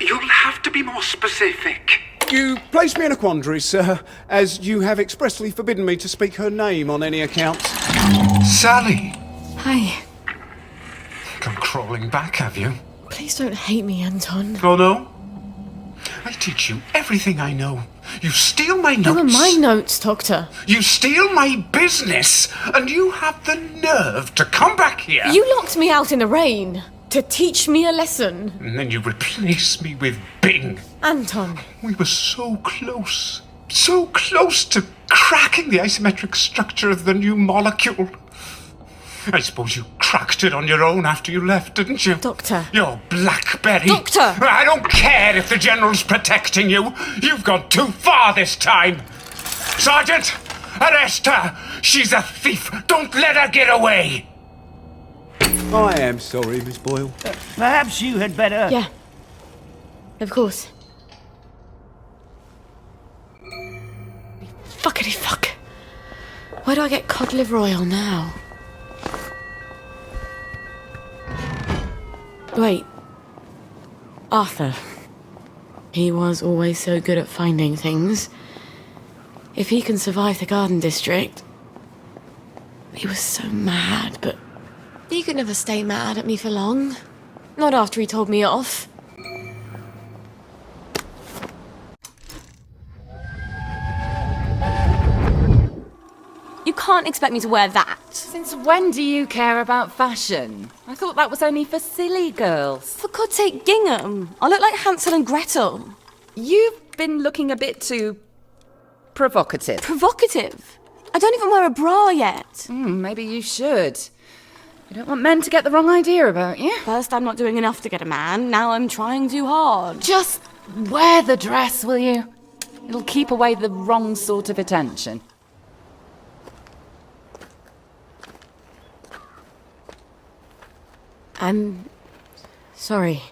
You'll have to be more specific. You place me in a quandary, sir, as you have expressly forbidden me to speak her name on any account. Sally. Hi. Come crawling back, have you? Please don't hate me, Anton. Oh, no? I teach you everything I know. You steal my notes. They were my notes, Doctor. You steal my business, and you have the nerve to come back here. You locked me out in the rain to teach me a lesson. And then you replace me with Bing. Anton. We were so close to cracking the isometric structure of the new molecule. I suppose you cracked it on your own after you left, didn't you? Doctor. Your Blackberry. Doctor! I don't care if the General's protecting you. You've gone too far this time. Sergeant, arrest her. She's a thief. Don't let her get away. I am sorry, Miss Boyle. Perhaps you had better... Yeah. Of course. Fuckity fuck. Where do I get cod liver oil now? Wait. Arthur. He was always so good at finding things. If he can survive the Garden District... He was so mad, but... He could never stay mad at me for long. Not after he told me off. You can't expect me to wear that. Since when do you care about fashion? I thought that was only for silly girls. For God's sake, gingham. I look like Hansel and Gretel. You've been looking a bit too... provocative. Provocative? I don't even wear a bra yet. Maybe you should. You don't want men to get the wrong idea about you. First, I'm not doing enough to get a man. Now I'm trying too hard. Just wear the dress, will you? It'll keep away the wrong sort of attention. I'm sorry.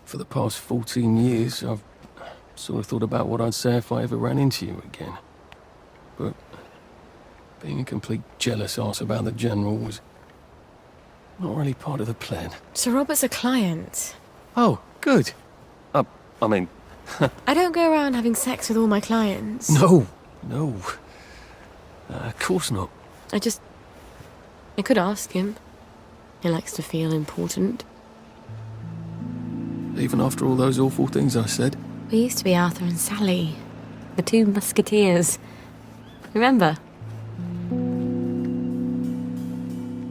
For the past 14 years, I've sort of thought about what I'd say if I ever ran into you again. But being a complete jealous arse about the General was not really part of the plan. Sir Robert's a client. Oh, good. I mean... I don't go around having sex with all my clients. No. Of course not. I could ask him. He likes to feel important. Even after all those awful things I said. We used to be Arthur and Sally. The two musketeers. Remember?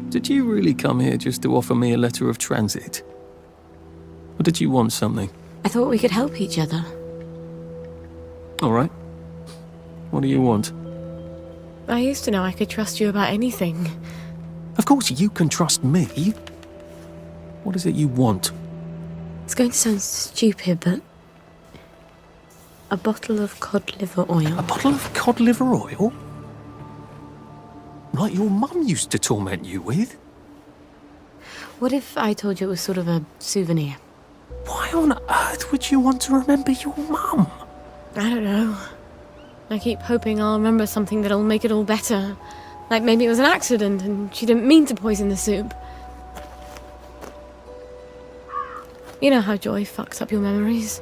Did you really come here just to offer me a letter of transit? Or did you want something? I thought we could help each other. All right. What do you want? I used to know I could trust you about anything. Of course you can trust me. What is it you want? It's going to sound stupid, but... a bottle of cod liver oil. A bottle of cod liver oil? Like your mum used to torment you with? What if I told you it was sort of a souvenir? Why on earth would you want to remember your mum? I don't know. I keep hoping I'll remember something that'll make it all better. Like maybe it was an accident and she didn't mean to poison the soup. You know how joy fucks up your memories.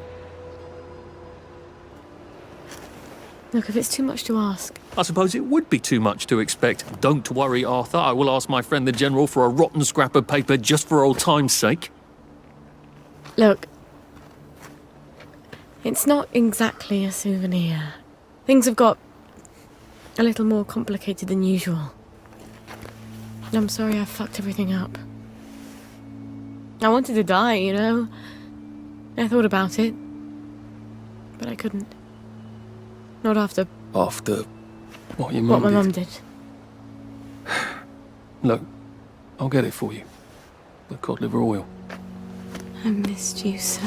Look, if it's too much to ask... I suppose it would be too much to expect. Don't worry, Arthur. I will ask my friend the General for a rotten scrap of paper just for old time's sake. Look, it's not exactly a souvenir. Things have got a little more complicated than usual. I'm sorry I fucked everything up. I wanted to die, you know. I thought about it, but I couldn't. Not after... After what your what mum my did? mum did. Look, I'll get it for you. The cod liver oil. I missed you so.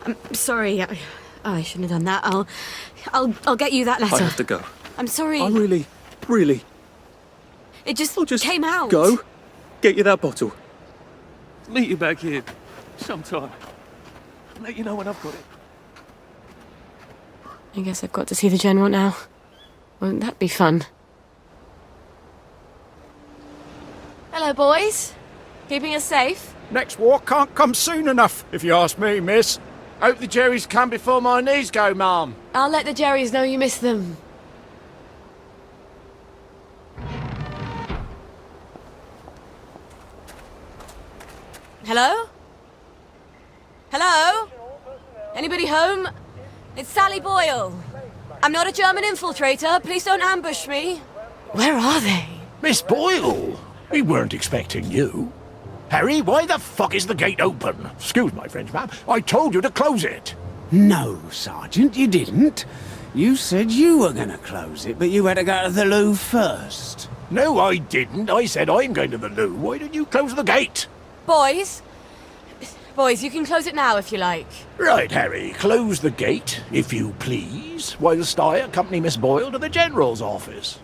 I'm sorry. I shouldn't have done that. I'll get you that letter. I have to go. I'm sorry. I really... It just I'll just came out. Go. Get you that bottle. Meet you back here sometime. Let you know when I've got it. I guess I've got to see the General now. Won't that be fun? Hello, boys. Keeping us safe? Next walk can't come soon enough, if you ask me, miss. Hope the Jerrys come before my knees go, ma'am. I'll let the Jerrys know you miss them. Hello? Hello? Anybody home? It's Sally Boyle. I'm not a German infiltrator. Please don't ambush me. Where are they? Miss Boyle, we weren't expecting you. Harry, why the fuck is the gate open? Excuse my French, ma'am. I told you to close it. No, Sergeant, you didn't. You said you were going to close it, but you had to go to the loo first. No, I didn't. I said I'm going to the loo. Why didn't you close the gate? Boys, you can close it now if you like. Right, Harry, close the gate, if you please, whilst I accompany Miss Boyle to the General's office.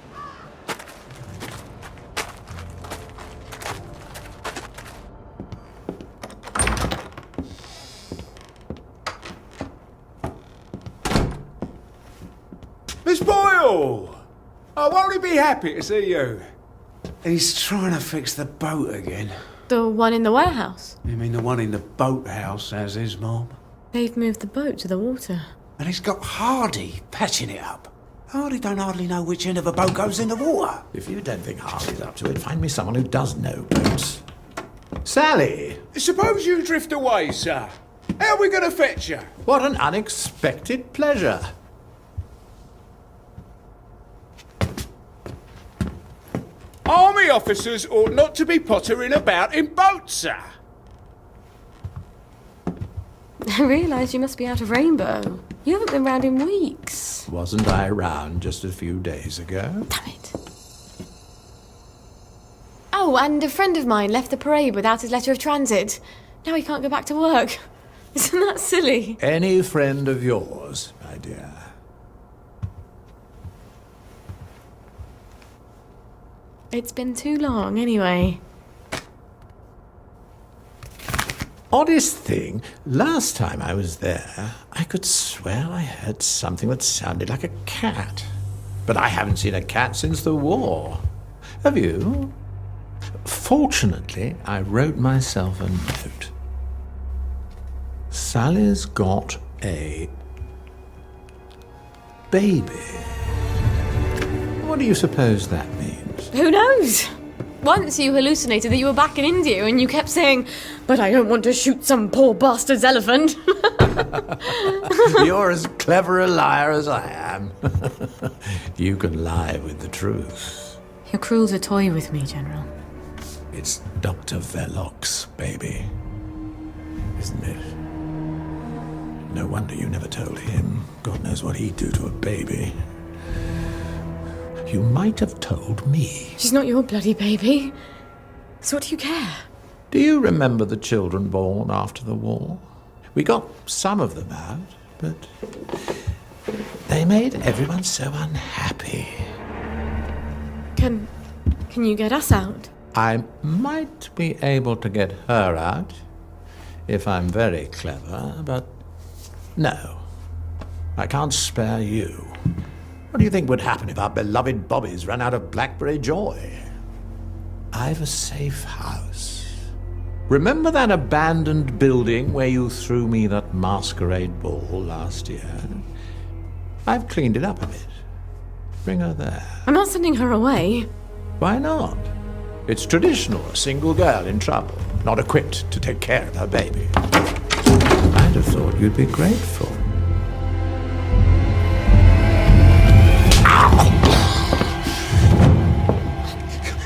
Miss Boyle! Oh, won't he be happy to see you? He's trying to fix the boat again. The one in the warehouse? You mean the one in the boathouse, as his mom? They've moved the boat to the water. And he's got Hardy patching it up. Hardy don't hardly know which end of a boat goes in the water. If you don't think Hardy's up to it, find me someone who does know boats. Sally! Suppose you drift away, sir. How are we going to fetch you? What an unexpected pleasure. Army officers ought not to be pottering about in boats, sir. I realise you must be out of Rainbow. You haven't been round in weeks. Wasn't I around just a few days ago? Damn it. Oh, and a friend of mine left the parade without his letter of transit. Now he can't go back to work. Isn't that silly? Any friend of yours, my dear. It's been too long, anyway. Oddest thing, last time I was there, I could swear I heard something that sounded like a cat. But I haven't seen a cat since the war. Have you? Fortunately, I wrote myself a note. Sally's got a baby. What do you suppose that means? Who knows? Once you hallucinated that you were back in India and you kept saying, "But I don't want to shoot some poor bastard's elephant." You're as clever a liar as I am. You can lie with the truth. You're cruel to toy with me, General. It's Dr. Verloc's baby, isn't it? No wonder you never told him. God knows what he'd do to a baby. You might have told me. She's not your bloody baby. So what do you care? Do you remember the children born after the war? We got some of them out, but they made everyone so unhappy. Can you get us out? I might be able to get her out if I'm very clever, but no, I can't spare you. What do you think would happen if our beloved Bobbies ran out of Blackberry Joy? I've a safe house. Remember that abandoned building where you threw me that masquerade ball last year? I've cleaned it up a bit. Bring her there. I'm not sending her away. Why not? It's traditional, a single girl in trouble, not equipped to take care of her baby. I'd have thought you'd be grateful.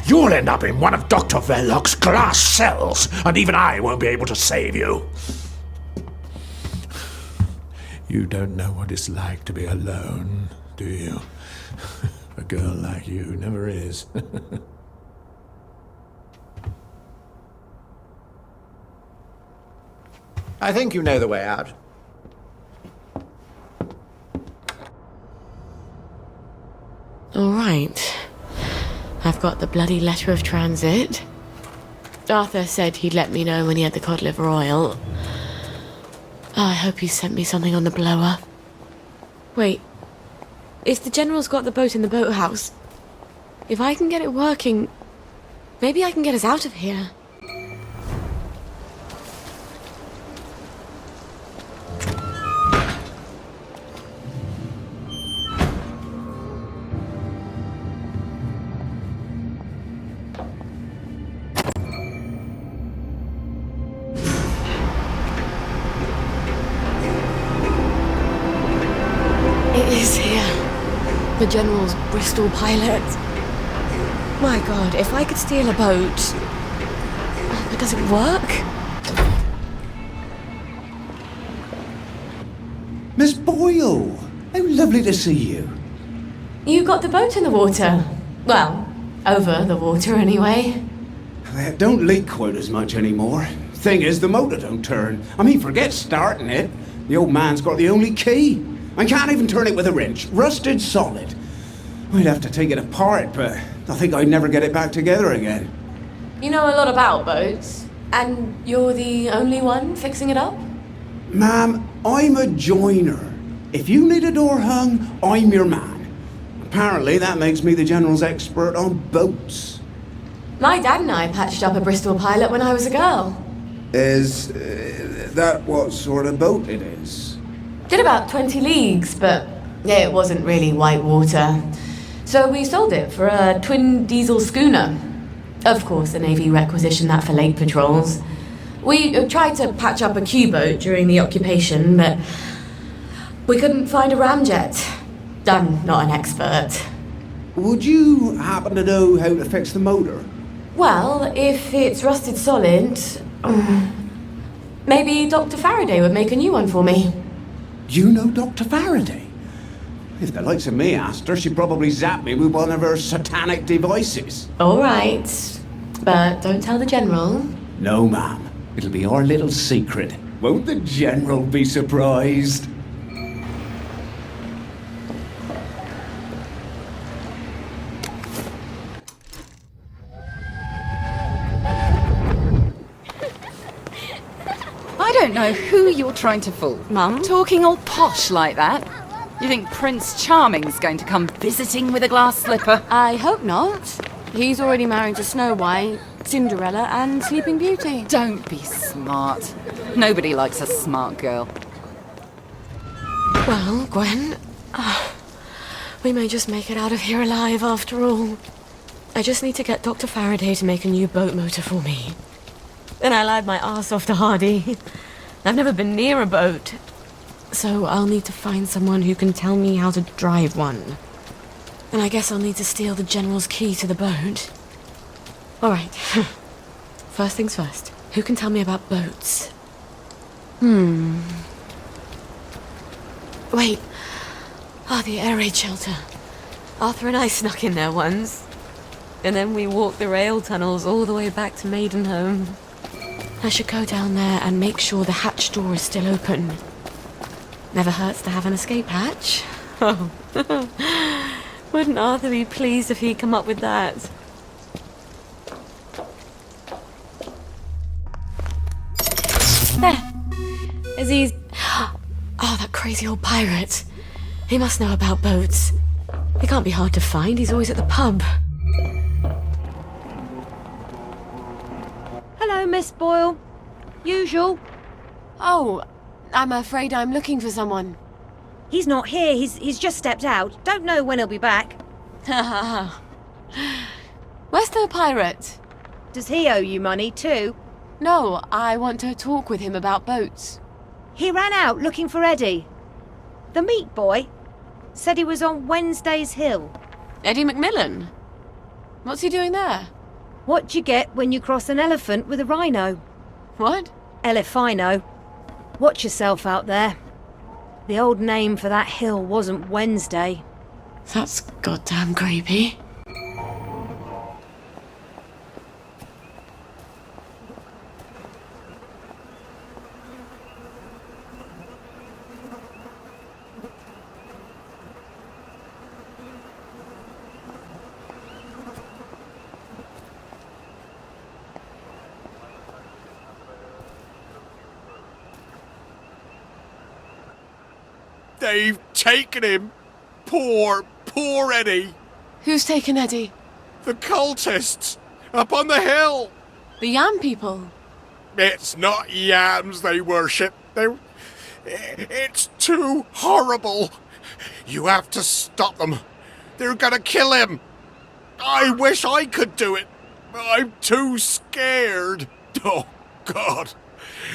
You'll end up in one of Dr. Verloc's glass cells, and even I won't be able to save you. You don't know what it's like to be alone, do you? A girl like you never is. I think you know the way out. All right. I've got the bloody letter of transit. Arthur said he'd let me know when he had the cod liver oil. Oh, I hope he sent me something on the blower. Wait. If the General's got the boat in the boathouse, if I can get it working, maybe I can get us out of here. It is here. The General's Bristol pilot. My God, if I could steal a boat... But does it work? Miss Boyle! How lovely to see you. You got the boat in the water. Well, over the water anyway. It don't leak quite as much anymore. Thing is, the motor don't turn. I mean, forget starting it. The old man's got the only key. I can't even turn it with a wrench. Rusted solid. I'd have to take it apart, but I think I'd never get it back together again. You know a lot about boats, and you're the only one fixing it up? Ma'am, I'm a joiner. If you need a door hung, I'm your man. Apparently that makes me the General's expert on boats. My dad and I patched up a Bristol pilot when I was a girl. Is that what sort of boat it is? Did about 20 leagues, but it wasn't really white water. So we sold it for a twin diesel schooner. Of course, the Navy requisitioned that for lake patrols. We tried to patch up a Q-boat during the occupation, but we couldn't find a ramjet. I'm not an expert. Would you happen to know how to fix the motor? Well, if it's rusted solid, maybe Dr. Faraday would make a new one for me. You know Dr. Faraday? If the likes of me asked her, she'd probably zap me with one of her satanic devices. All right. But don't tell the General. No, ma'am. It'll be our little secret. Won't the General be surprised? I don't know who you're trying to fool. Mum? Talking all posh like that. You think Prince Charming's going to come visiting with a glass slipper? I hope not. He's already married to Snow White, Cinderella, and Sleeping Beauty. Don't be smart. Nobody likes a smart girl. Well, Gwen, we may just make it out of here alive after all. I just need to get Dr. Faraday to make a new boat motor for me. Then I lied my arse off to Hardy. I've never been near a boat, so I'll need to find someone who can tell me how to drive one. And I guess I'll need to steal the General's key to the boat. All right. First things first. Who can tell me about boats? Wait. The air raid shelter. Arthur and I snuck in there once. And then we walked the rail tunnels all the way back to Maidenhome. I should go down there and make sure the hatch door is still open. Never hurts to have an escape hatch. Oh. Wouldn't Arthur be pleased if he'd come up with that? There. Aziz. Oh, that crazy old pirate. He must know about boats. He can't be hard to find. He's always at the pub. Hello, Miss Boyle. Usual. Oh, I'm afraid I'm looking for someone. He's not here. He's just stepped out. Don't know when he'll be back. Where's the pirate? Does he owe you money too? No, I want to talk with him about boats. He ran out looking for Eddie. The meat boy said he was on Wednesday's Hill. Eddie McMillan? What's he doing there? What you get when you cross an elephant with a rhino. What? Elephino. Watch yourself out there. The old name for that hill wasn't Wednesday. That's goddamn creepy. They've taken him. Poor Eddie. Who's taken Eddie? The cultists up on the hill. The Yam people? It's not yams they worship. It's too horrible. You have to stop them. They're gonna kill him. I wish I could do it. I'm too scared. Oh, God.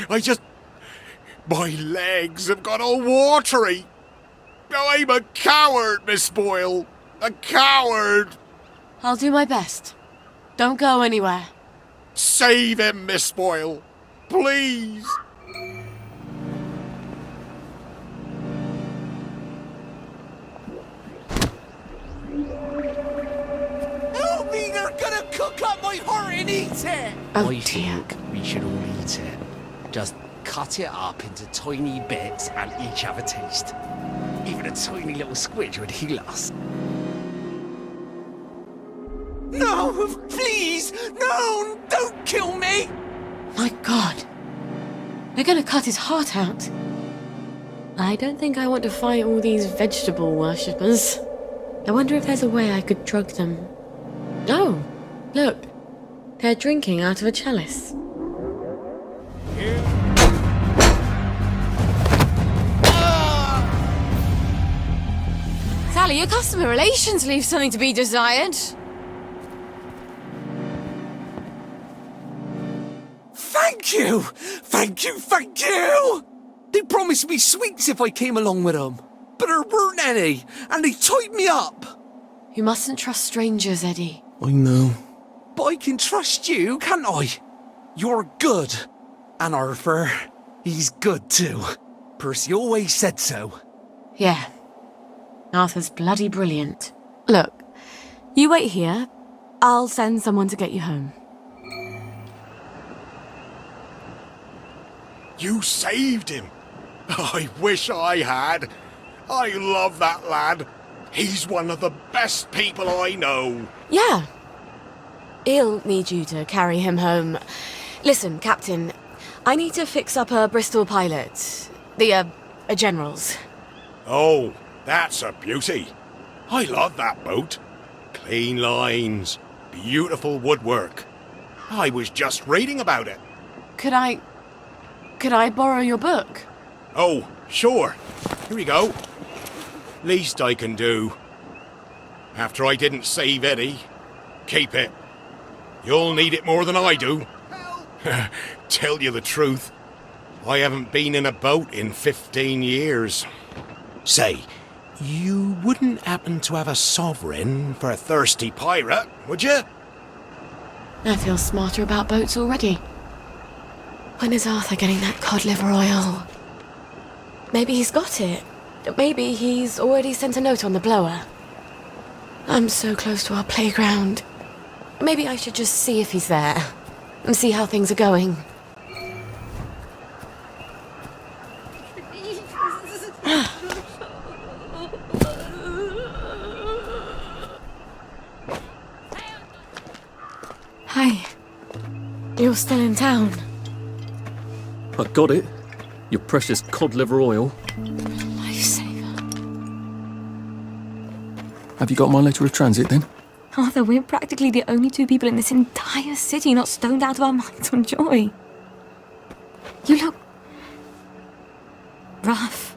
My legs have got all watery. I'm a coward, Miss Boyle. A coward. I'll do my best. Don't go anywhere. Save him, Miss Boyle. Please. Help me, they're gonna cook up my heart and eat it. Oh, I think we should all eat it. Just cut it up into tiny bits and each have a taste. Even a tiny little squidge would heal us. No, please! No, don't kill me! My God. They're gonna cut his heart out. I don't think I want to fight all these vegetable worshippers. I wonder if there's a way I could drug them. Oh, look. They're drinking out of a chalice. Sally, your customer relations leave something to be desired. Thank you! Thank you, thank you! They promised me sweets if I came along with them. But there weren't any, and they tied me up. You mustn't trust strangers, Eddie. I know. But I can trust you, can't I? You're good. And Arthur, he's good too. Percy always said so. Yeah. Arthur's bloody brilliant. Look, you wait here. I'll send someone to get you home. You saved him. I wish I had. I love that lad. He's one of the best people I know. Yeah. He'll need you to carry him home. Listen, Captain, I need to fix up a Bristol pilot. The General's. Oh, that's a beauty. I love that boat. Clean lines, beautiful woodwork. I was just reading about it. Could I borrow your book? Oh, sure. Here we go. Least I can do. After I didn't save Eddie, keep it. You'll need it more than I do. Tell you the truth, I haven't been in a boat in 15 years. Say, you wouldn't happen to have a sovereign for a thirsty pirate, would you? I feel smarter about boats already. When is Arthur getting that cod liver oil? Maybe he's got it. Maybe he's already sent a note on the blower. I'm so close to our playground. Maybe I should just see if he's there and see how things are going. Hi. You're still in town. I got it. Your precious cod liver oil. Lifesaver. Have you got my letter of transit then? Arthur, we're practically the only two people in this entire city not stoned out of our minds on joy. You look rough.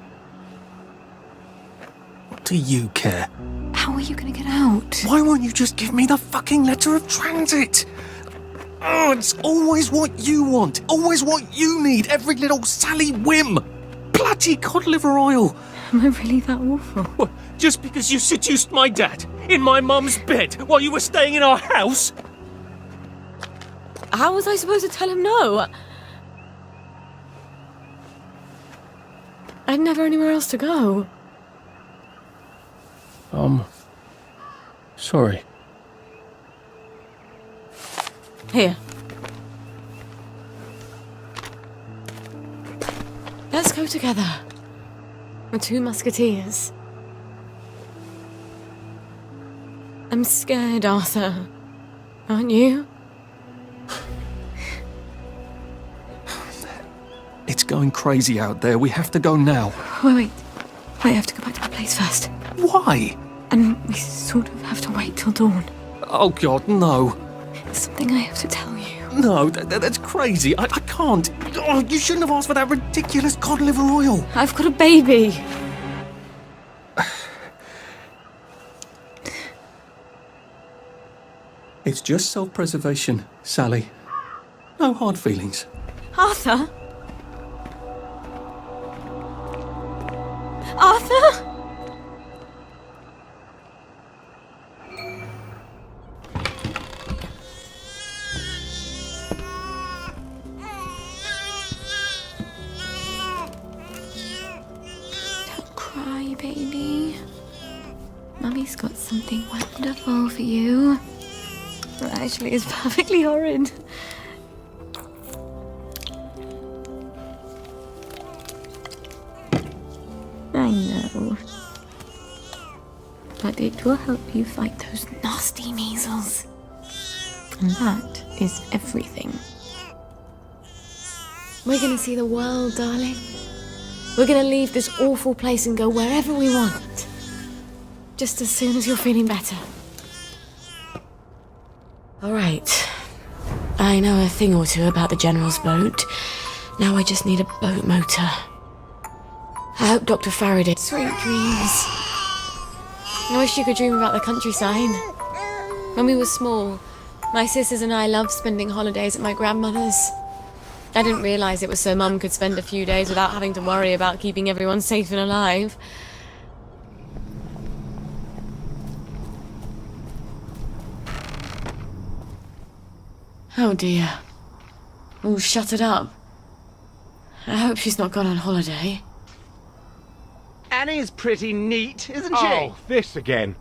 What do you care? How are you going to get out? Why won't you just give me the fucking letter of transit? Oh, it's always what you want, always what you need, every little Sally whim. Bloody cod liver oil. Am I really that awful? What, just because you seduced my dad in my mum's bed while you were staying in our house? How was I supposed to tell him no? I'd never anywhere else to go. Sorry. Here. Let's go together. The two musketeers. I'm scared, Arthur. Aren't you? It's going crazy out there. We have to go now. Wait. I have to go back to my place first. Why? And we sort of have to wait till dawn. Oh, God, no. There's something I have to tell you. No, that's crazy. I can't. Oh, you shouldn't have asked for that ridiculous cod liver oil. I've got a baby. It's just self-preservation, Sally. No hard feelings. Arthur? Arthur? Don't cry, baby. Mummy's got something wonderful for you. Well, actually, it's perfectly horrid. I know. But it will help you fight those nasty measles. And that is everything. We're gonna see the world, darling. We're gonna leave this awful place and go wherever we want. Just as soon as you're feeling better. All right. I know a thing or two about the General's boat. Now I just need a boat motor. I hope Dr. Faraday... Sweet dreams. I wish you could dream about the countryside. When we were small, my sisters and I loved spending holidays at my grandmother's. I didn't realise it was so Mum could spend a few days without having to worry about keeping everyone safe and alive. Oh dear. All shuttered up. I hope she's not gone on holiday. Annie's pretty neat, isn't she? Oh, this again.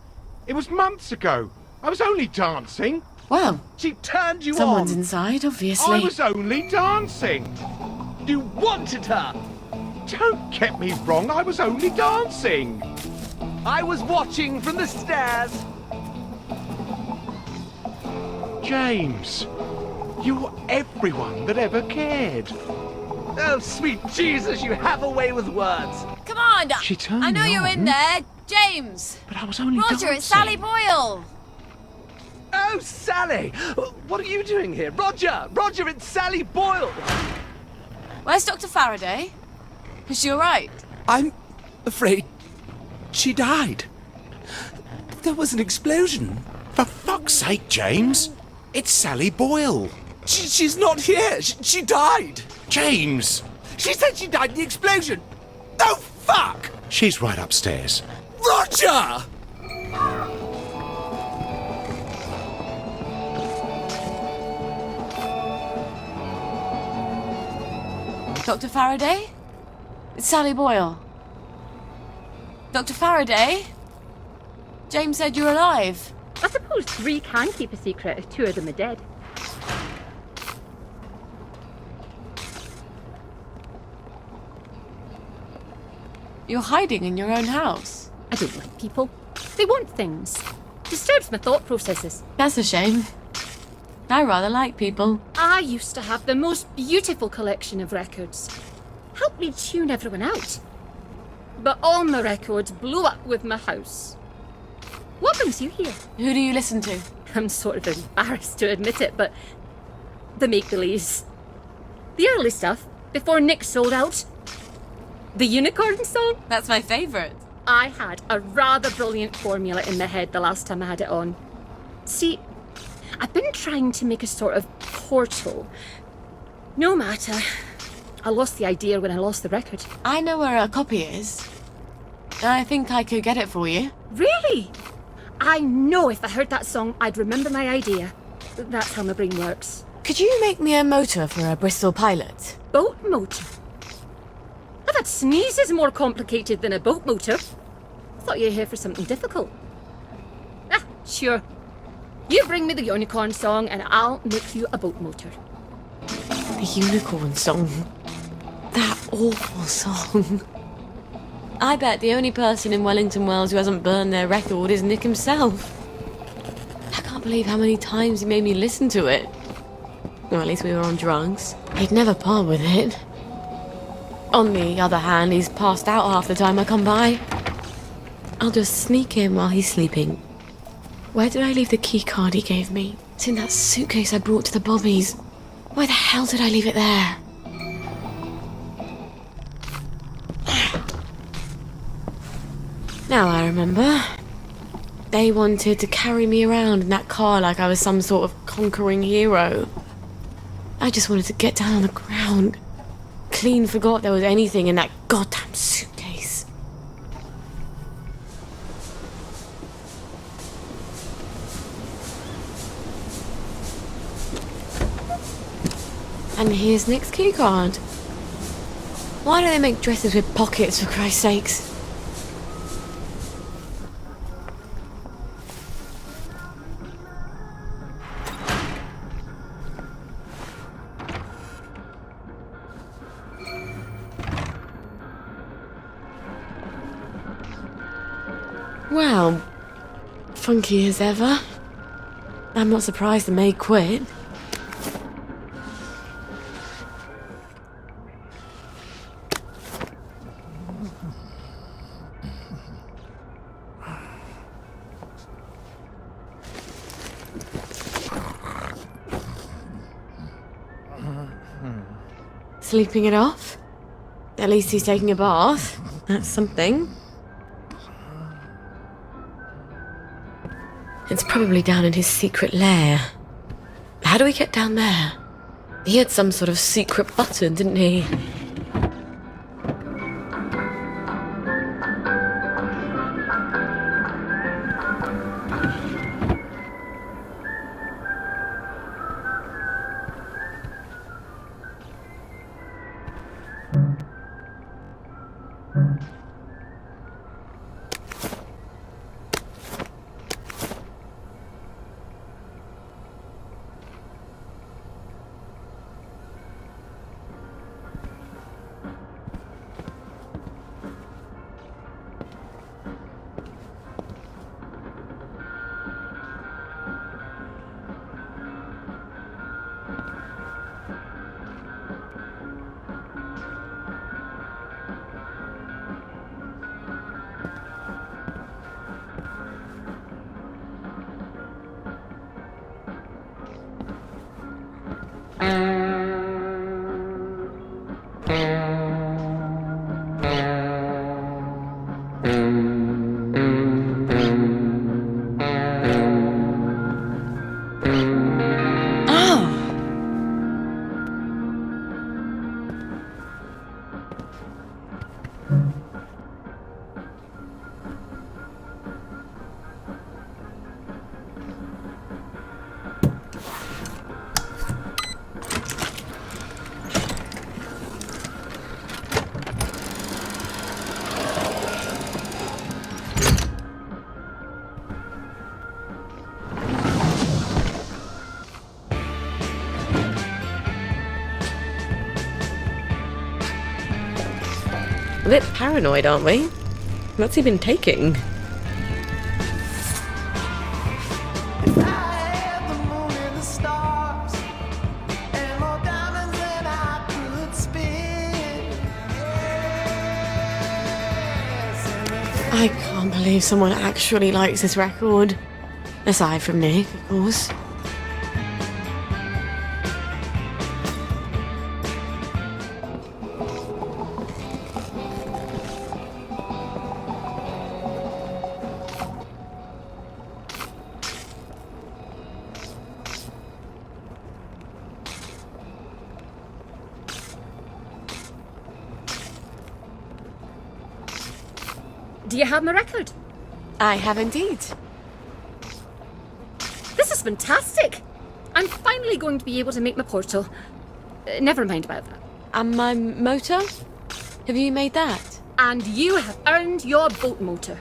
It was months ago. I was only dancing. Well, she turned you someone's on. inside, obviously. I was only dancing. You wanted her. Don't get me wrong, I was only dancing. I was watching from the stairs. James, you're everyone that ever cared. Oh, sweet Jesus, you have a way with words. Come on! She turned I know me you're on. in there. James! But I was only Roger, dancing. it's Sally Boyle! Oh, Sally! What are you doing here? Roger! Roger, it's Sally Boyle! Where's Dr. Faraday? Is she alright? I'm afraid she died. There was an explosion. For fuck's sake, James. It's Sally Boyle. She's not here. She died. James! She said she died in the explosion. No, fuck! She's right upstairs. Roger! Dr. Faraday? It's Sally Boyle. Dr. Faraday? James said you're alive. I suppose 3 can keep a secret if 2 of them are dead. You're hiding in your own house. I don't like people. They want things. Disturbs my thought processes. That's a shame. I rather like people. I used to have the most beautiful collection of records. Helped me tune everyone out. But all my records blew up with my house. What brings you here? Who do you listen to? I'm sort of embarrassed to admit it, but the make-believes. The early stuff, before Nick sold out. The Unicorn song? That's my favourite. I had a rather brilliant formula in my head the last time I had it on. See, I've been trying to make a sort of portal. No matter. I lost the idea when I lost the record. I know where a copy is. I think I could get it for you. Really? I know if I heard that song, I'd remember my idea. That's how my brain works. Could you make me a motor for a Bristol Pilot? Boat motor? I've had sneezes more complicated than a boat motor. I thought you were here for something difficult. Ah, sure. You bring me the Unicorn song and I'll make you a boat motor. The Unicorn song. That awful song. I bet the only person in Wellington Wells who hasn't burned their record is Nick himself. I can't believe how many times he made me listen to it. Or at least we were on drugs. He'd never part with it. On the other hand, he's passed out half the time I come by. I'll just sneak in while he's sleeping. Where did I leave the key card he gave me? It's in that suitcase I brought to the Bobbies. Why the hell did I leave it there? Now I remember. They wanted to carry me around in that car like I was some sort of conquering hero. I just wanted to get down on the ground. Clean forgot there was anything in that goddamn suitcase. And here's Nick's keycard. Why do they make dresses with pockets, for Christ's sakes? Well, funky as ever. I'm not surprised the maid quit. Sleeping it off? At least he's taking a bath. That's something. It's probably down in his secret lair. How do we get down there? He had some sort of secret button, didn't he? A bit paranoid, aren't we? What's he been taking? I can't believe someone actually likes this record. Aside from Nick, of course. Do you have my record? I have indeed. This is fantastic! I'm finally going to be able to make my portal. Never mind about that. And my motor? Have you made that? And you have earned your boat motor.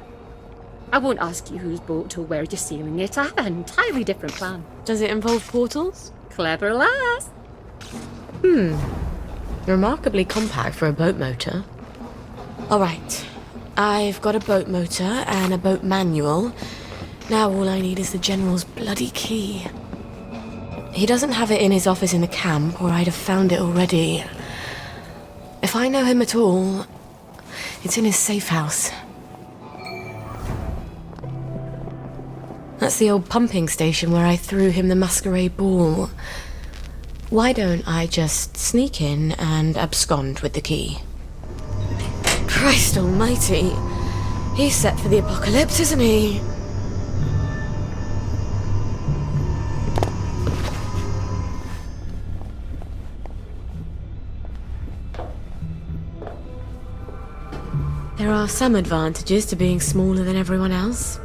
I won't ask you whose boat or where you're sailing it. I have an entirely different plan. Does it involve portals? Clever lass. Remarkably compact for a boat motor. Alright. I've got a boat motor and a boat manual. Now all I need is the General's bloody key. He doesn't have it in his office in the camp, or I'd have found it already. If I know him at all, it's in his safe house. That's the old pumping station where I threw him the masquerade ball. Why don't I just sneak in and abscond with the key? Christ almighty. He's set for the apocalypse, isn't he? There are some advantages to being smaller than everyone else.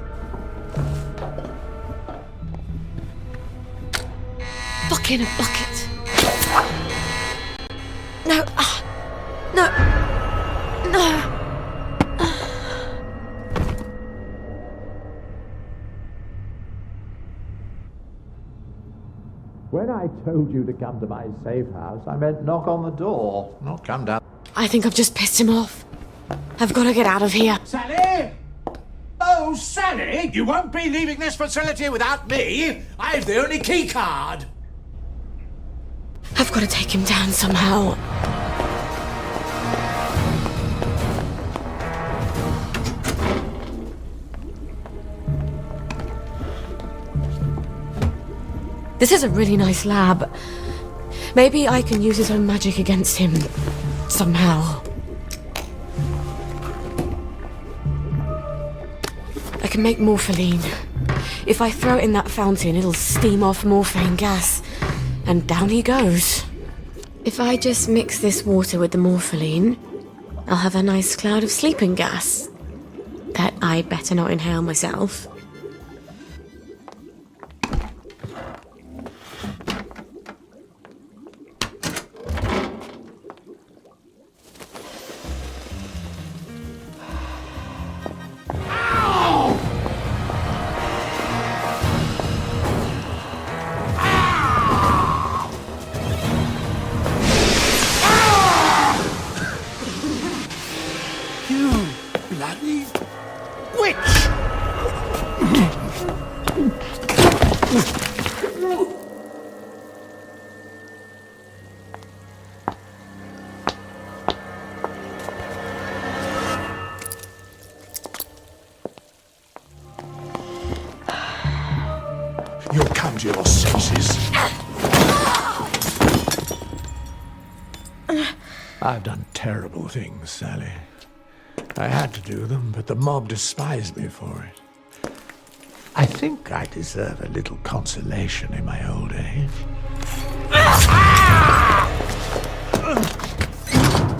Fucking a bucket. No. No. No. When I told you to come to my safe house, I meant knock on the door, not come down. I think I've just pissed him off. I've got to get out of here. Sally? Oh, Sally! You won't be leaving this facility without me. I've the only key card. I've got to take him down somehow. This is a really nice lab. Maybe I can use his own magic against him. Somehow. I can make morpholine. If I throw it in that fountain, it'll steam off morphine gas. And down he goes. If I just mix this water with the morpholine, I'll have a nice cloud of sleeping gas. That I'd better not inhale myself. You'll come to your senses. I've done terrible things, Sally. I had to do them, but the mob despised me for it. I think I deserve a little consolation in my old age.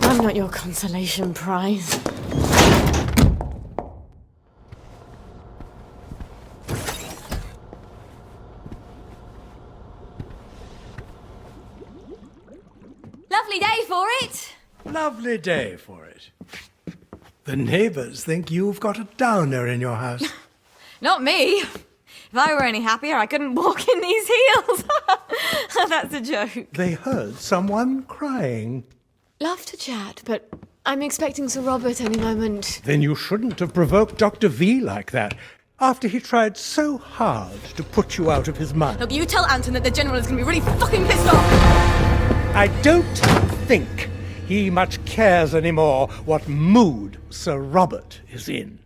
I'm not your consolation prize. Lovely day for it. Lovely day for it. The neighbors think you've got a downer in your house. Not me. If I were any happier, I couldn't walk in these heels. That's a joke. They heard someone crying. Love to chat, but I'm expecting Sir Robert any moment. Then you shouldn't have provoked Dr. V like that, after he tried so hard to put you out of his mind. Look, you tell Anton that the General is going to be really fucking pissed off. I don't think he much cares anymore what mood Sir Robert is in.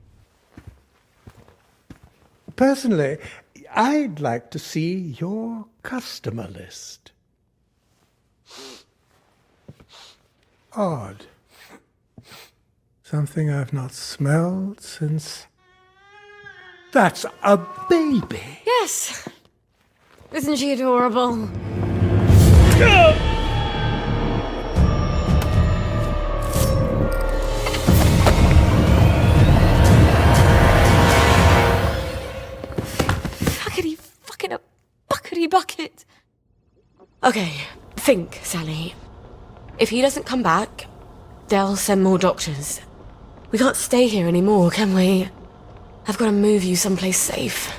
Personally, I'd like to see your customer list. Odd. Something I've not smelled since... That's a baby! Yes. Isn't she adorable? Bucket. Okay, think, Sally. If he doesn't come back, they'll send more doctors. We can't stay here anymore, can we? I've got to move you someplace safe.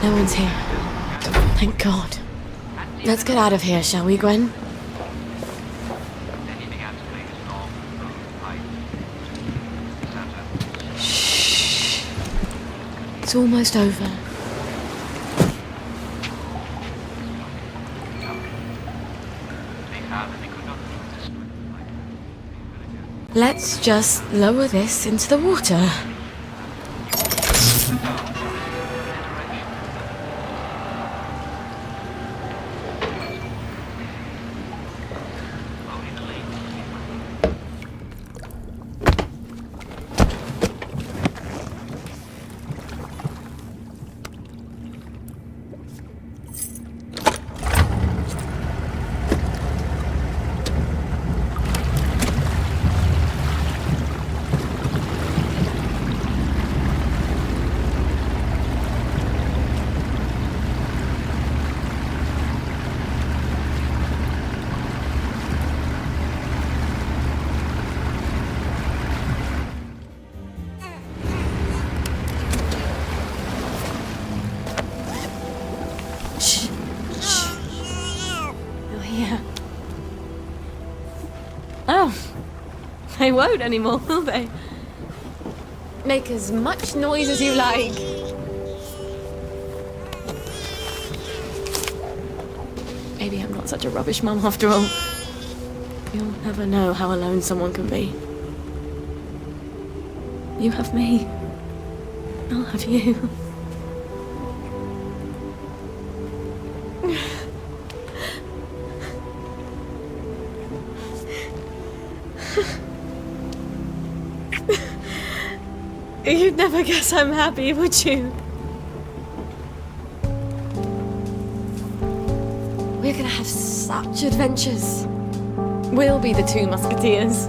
No one's here. Thank God. Let's get out of here, shall we, Gwen? It's almost over. Let's just lower this into the water. They won't anymore, will they? Make as much noise as you like. Maybe I'm not such a rubbish mum after all. You'll never know how alone someone can be. You have me. I'll have you. You'd never guess I'm happy, would you? We're gonna have such adventures. We'll be the two musketeers.